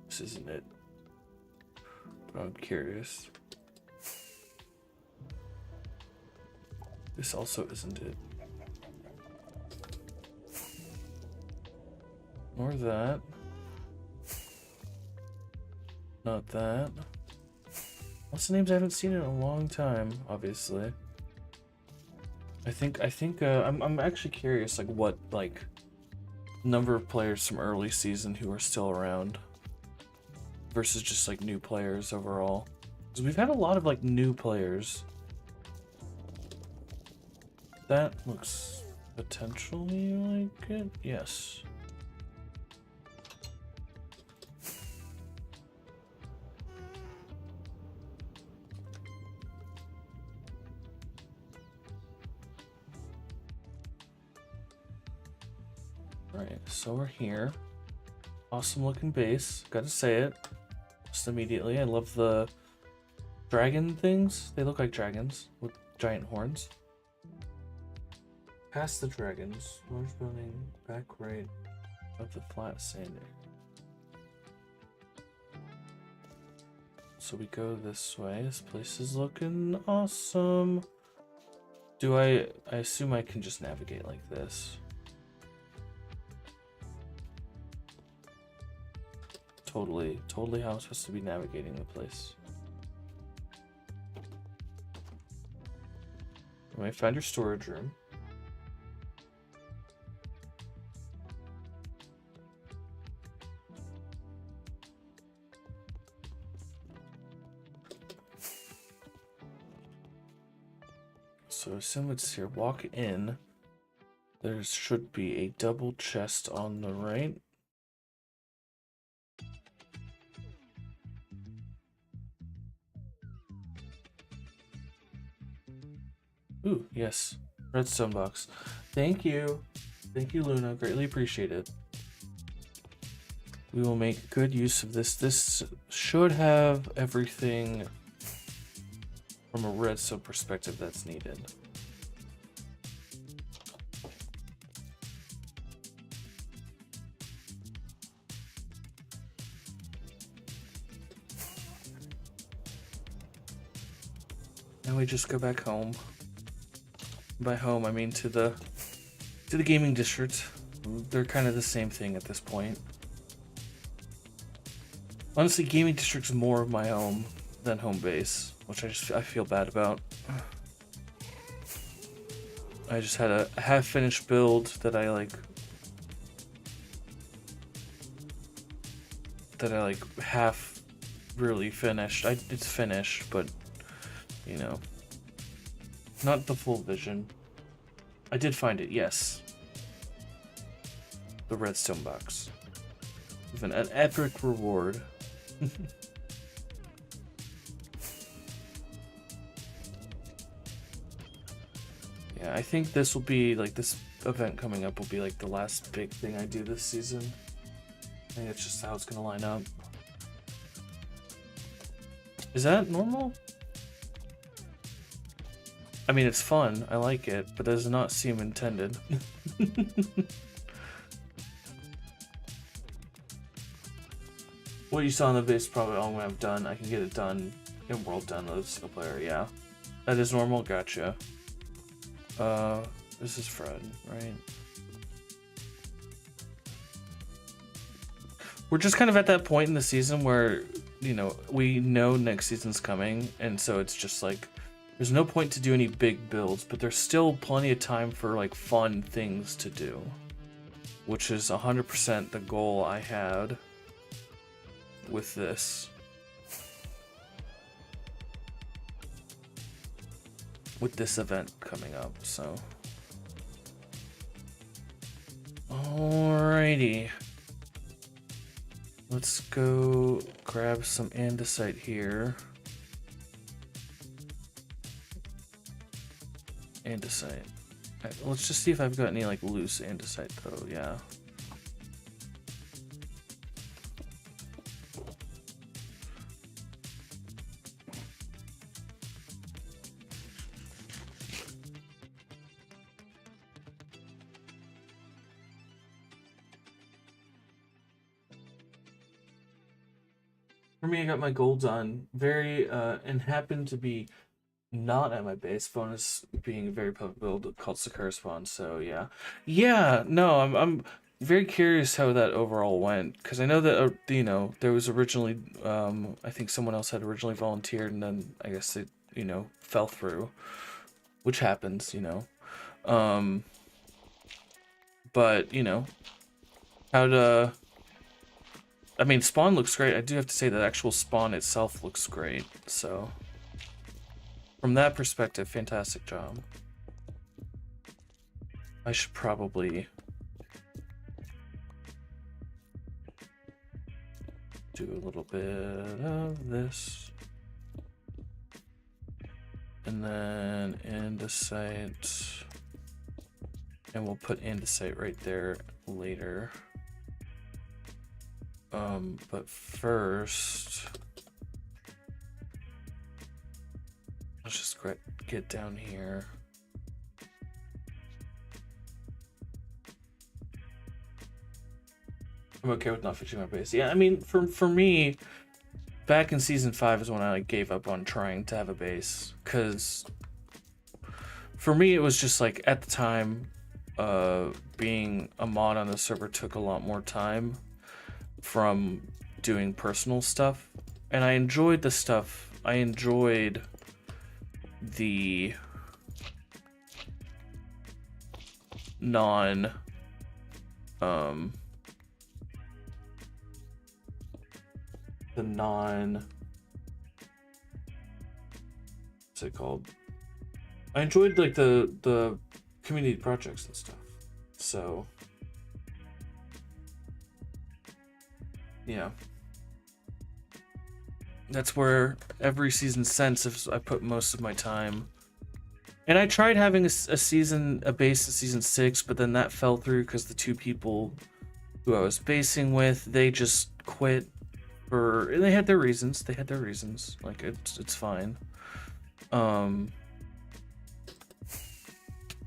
Speaker 1: This isn't it, but I'm curious. This also isn't it. Nor that. Not that. Lots of names I haven't seen in a long time, obviously. I'm actually curious, like, what, like, number of players from early season who are still around versus just, like, new players overall. Because we've had a lot of, like, new players. That looks potentially like it. Yes. Alright, so we're here. Awesome looking base. Gotta say it. Just immediately. I love the dragon things. They look like dragons with giant horns. Past the dragons. Large building. Back right of the flat sander. So we go this way. This place is looking awesome. I assume I can just navigate like this. Totally how I'm supposed to be navigating the place. You might find your storage room. So assume it's here. Walk in. There should be a double chest on the right. Ooh, yes. Redstone box. Thank you. Thank you, Luna. Greatly appreciated. We will make good use of this. This should have everything from a redstone perspective that's needed. Now we just go back home. By home, I mean to the gaming district. They're kind of the same thing at this point. Honestly, gaming district's more of my home than home base, which I feel bad about. I just had a half-finished build that I like half really finished. It's finished, but you know, not the full vision. I did find it, yes. The redstone box. With an epic reward. Yeah, I think this will be, like, this event coming up will be, like, the last big thing I do this season. I think it's just how it's gonna line up. Is that normal? I mean, it's fun. I like it, but does not seem intended. What you saw in the base is probably all I've done. I can get it done in world done with single player. Yeah, that is normal. Gotcha. This is Fred, right? We're just kind of at that point in the season where, you know, we know next season's coming, and so it's just like, there's no point to do any big builds, but there's still plenty of time for, like, fun things to do. Which is 100% the goal I had with this. With this event coming up, so. Alrighty. Let's go grab some andesite here. Andesite. Right, let's just see if I've got any, like, loose andesite though. Yeah. For me, I got my golds on very and happened to be not at my base. Bonus being a very public build called Sakura Spawn. So yeah. No, I'm very curious how that overall went because I know that you know there was originally I think someone else had originally volunteered and then I guess it fell through, which happens, um, but how to. I mean, Spawn looks great. I do have to say that actual Spawn itself looks great. So, from that perspective, fantastic job. I should probably do a little bit of this. And then andesite. And we'll put andesite right there later. But first, let's just get down here. I'm okay with not fixing my base. Yeah, I mean, for me, back in season 5 is when I gave up on trying to have a base, because for me it was just like at the time, being a mod on the server took a lot more time from doing personal stuff, and I enjoyed the stuff. I enjoyed the non what's it called? I enjoyed like the community projects and stuff. So yeah, that's where every season since I put most of my time. And I tried having a base in season 6, but then that fell through because the 2 people who I was basing with, they just quit. And they had their reasons. Like it's fine. But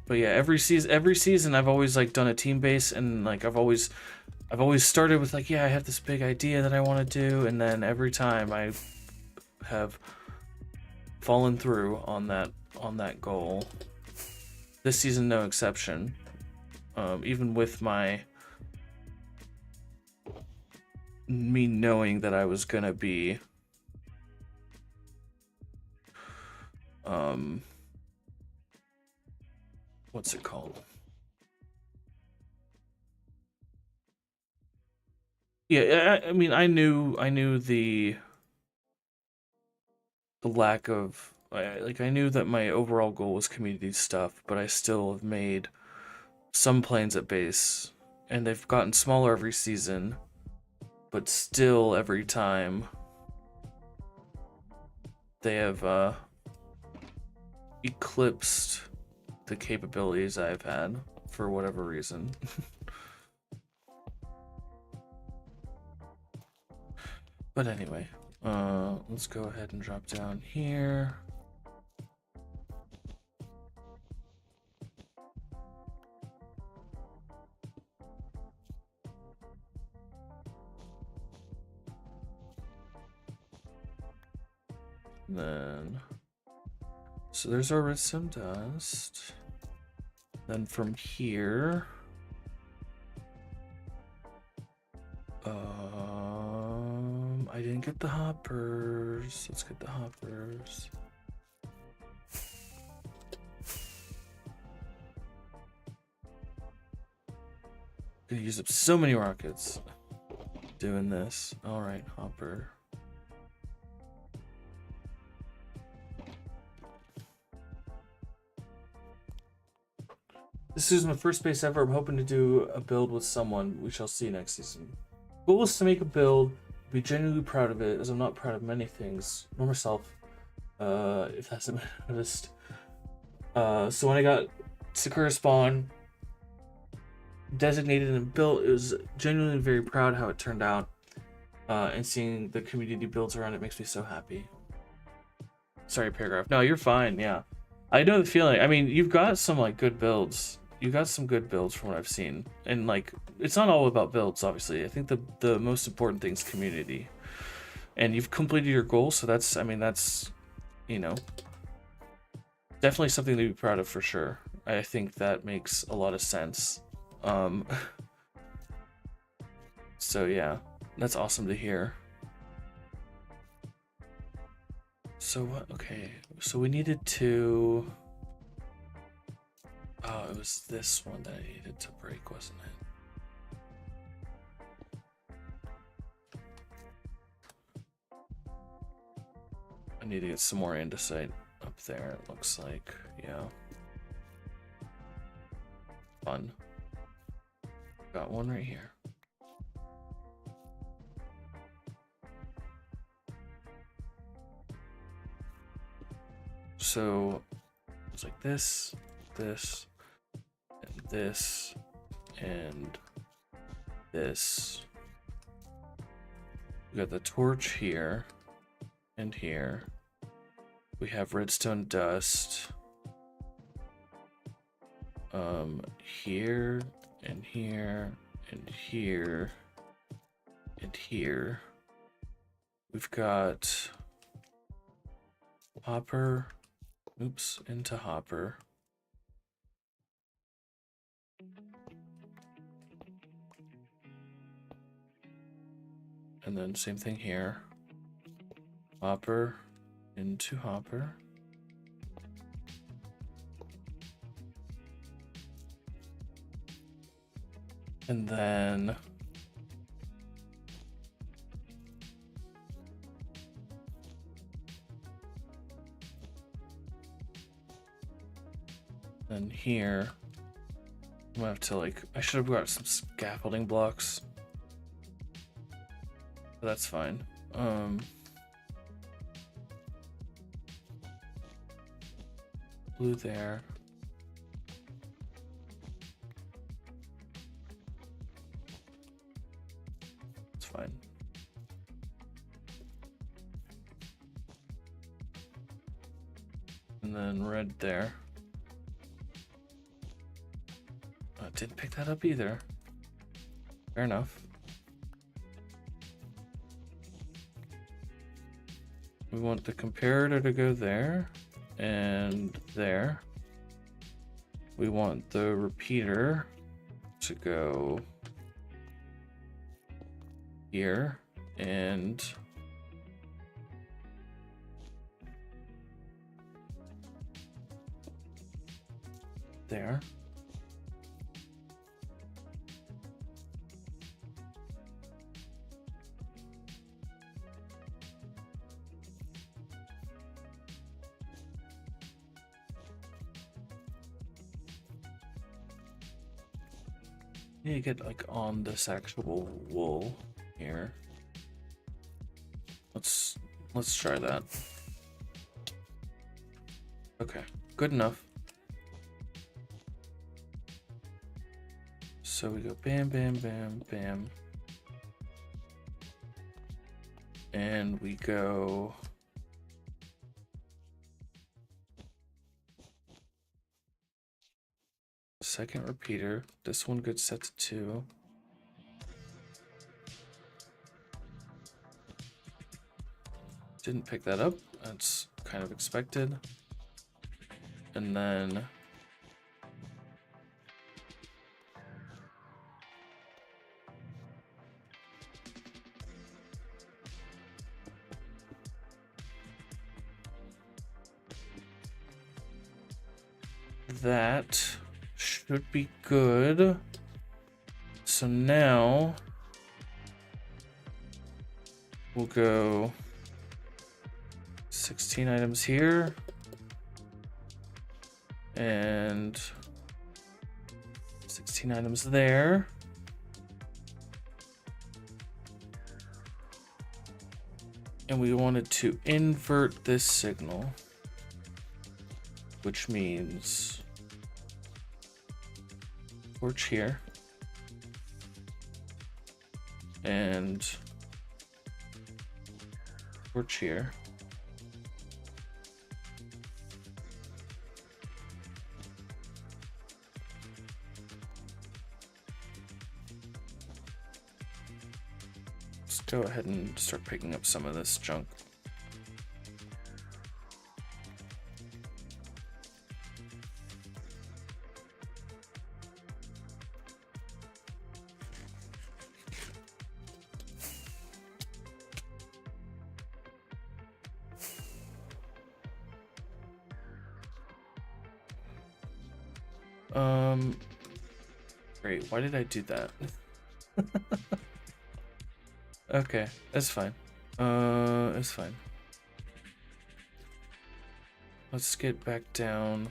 Speaker 1: yeah, every season I've always like done a team base, and like I've always started with like, yeah, I have this big idea that I want to do, and then every time I have fallen through on that goal. This season no exception. Even with me knowing that I was gonna be what's it called? Yeah, I mean, I knew the lack of I knew that my overall goal was community stuff, but I still have made some planes at base, and they've gotten smaller every season, but still every time they have eclipsed the capabilities I've had for whatever reason. But anyway, let's go ahead and drop down here. And then, so there's our redstone dust. Then from here, I didn't get the hoppers. Let's get the hoppers. Gonna use up so many rockets doing this. All right, hopper. This is my first base ever. I'm hoping to do a build with someone. We shall see next season. Goal is to make a build, be genuinely proud of it, as I'm not proud of many things, nor myself, if that's been noticed. So when I got Sakura Spawn designated and built, it was genuinely very proud how it turned out. And seeing the community builds around it makes me so happy. Sorry, paragraph. No, you're fine, yeah. I know the feeling. I mean, you've got some like good builds. You got some good builds from what I've seen, and like it's not all about builds, obviously. I think the most important thing is community, and you've completed your goal, so that's, I mean, that's, you know, definitely something to be proud of for sure. I think that makes a lot of sense. Um, so yeah, that's awesome to hear. So what? Okay, so we needed to. Oh, it was this one that I needed to break, wasn't it? I need to get some more andesite up there, it looks like. Yeah. Fun. Got one right here. So it's like this, this, and this, and this. We got the torch here and here. We have redstone dust. Here and here and here and here. We've got hopper. Oops, into hopper. And then same thing here. Hopper into hopper. And then here, I'm gonna have to like, I should have got some scaffolding blocks. But that's fine. Blue there. It's fine. And then red there. Didn't pick that up either. Fair enough. We want the comparator to go there and there. We want the repeater to go here and there. I need to get like on this actual wool here. Let's try that. Okay, good enough. So we go bam, bam, bam, bam. And we go second repeater. This one gets set to 2. Didn't pick that up. That's kind of expected. And then that should be good. So now we'll go 16 items here and 16 items there. And we wanted to invert this signal, which means torch here and torch here. Let's go ahead and start picking up some of this junk. Great. Why did I do that? Okay, it's fine. It's fine. Let's get back down.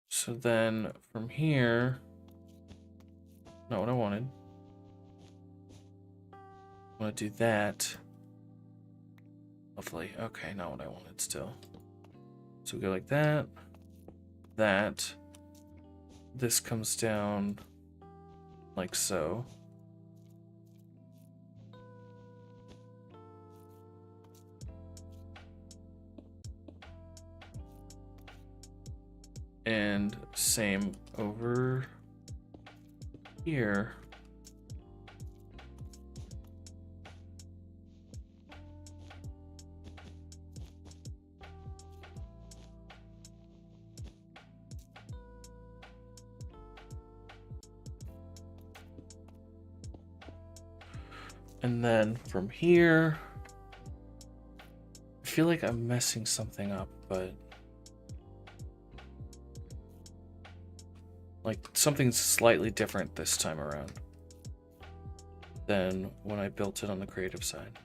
Speaker 1: So then from here, not what I wanted. I want to do that. Lovely. Okay, not what I wanted still. So we go like that, that. This comes down like so. And same over here. And then from here, I feel like I'm messing something up, but like something's slightly different this time around than when I built it on the creative side.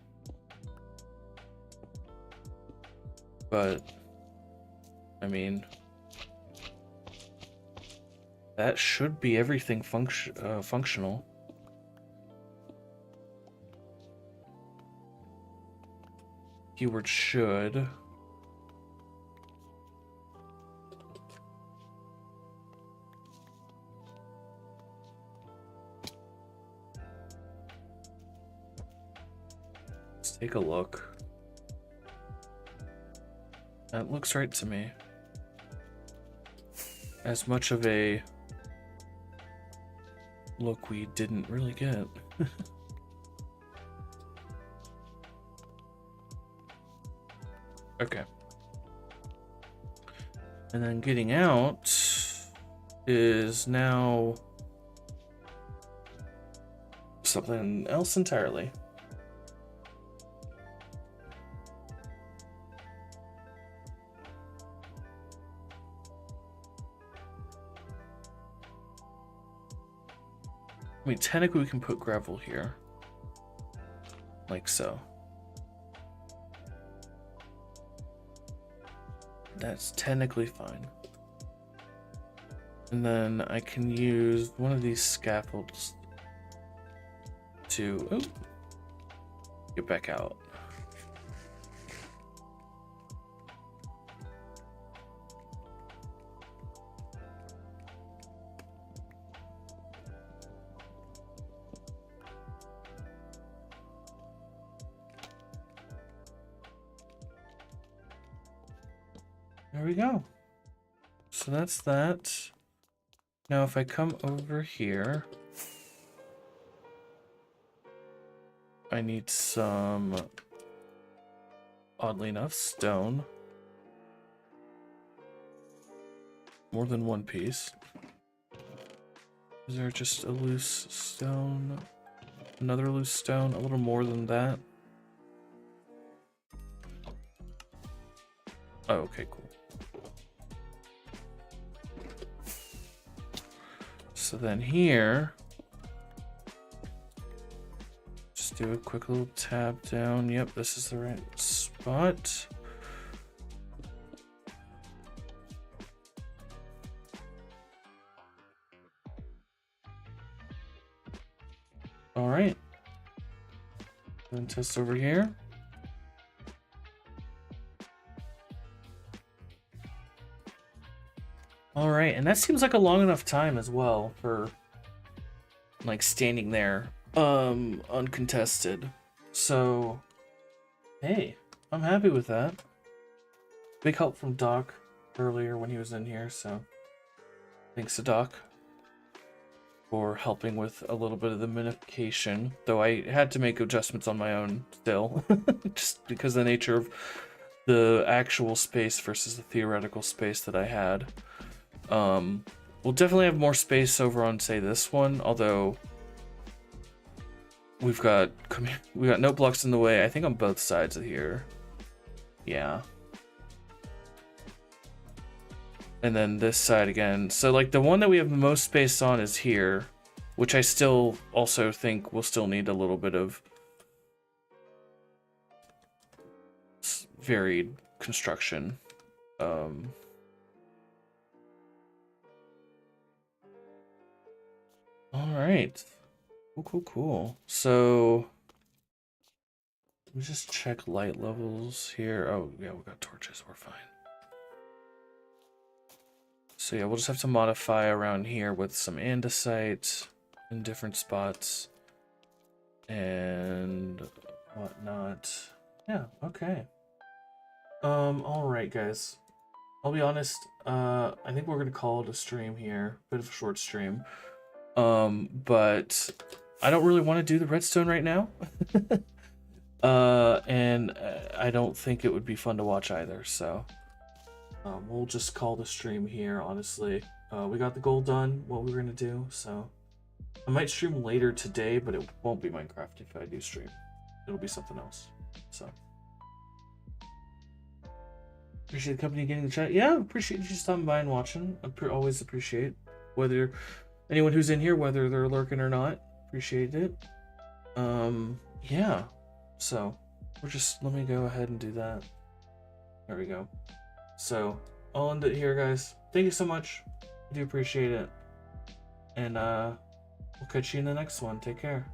Speaker 1: But I mean, that should be everything functional. Keyword should. Let's take a look. That looks right to me. As much of a look we didn't really get. Okay. And then getting out is now something else entirely. I mean, technically we can put gravel here. Like so. That's technically fine. And then I can use one of these scaffolds to get back out. There we go. So that's that. Now if I come over here, I need some, oddly enough, stone. More than one piece. Is there just a loose stone? Another loose stone? A little more than that? Oh, okay, cool. So then here, just do a quick little tab down. Yep, this is the right spot. All right. Then test over here. All right, and that seems like a long enough time as well for like standing there uncontested. So hey, I'm happy with that. Big help from Doc earlier when he was in here, so thanks to Doc for helping with a little bit of the minification, though I had to make adjustments on my own still, just because of the nature of the actual space versus the theoretical space that I had. We'll definitely have more space over on, say, this one, although we've got note blocks in the way, I think on both sides of here. Yeah. And then this side again. So like the one that we have the most space on is here, which I still also think will still need a little bit of varied construction. All right. Cool. So let me just check light levels here. Oh yeah, we got torches. We're fine. So yeah, we'll just have to modify around here with some andesite in different spots and whatnot. Yeah, okay. All right, guys. I'll be honest. I think we're gonna call it a stream here, bit of a short stream. But I don't really want to do the redstone right now. And I don't think it would be fun to watch either. So. We'll just call the stream here, honestly. We got the goal done, what we were going to do, so... I might stream later today, but it won't be Minecraft if I do stream. It'll be something else, so... Appreciate the company getting the chat. Yeah, appreciate you stopping by and watching. I always appreciate whether... Anyone who's in here, whether they're lurking or not, appreciate it. Yeah. So, we're just... Let me go ahead and do that. There we go. So, I'll end it here, guys. Thank you so much. I do appreciate it. And, we'll catch you in the next one. Take care.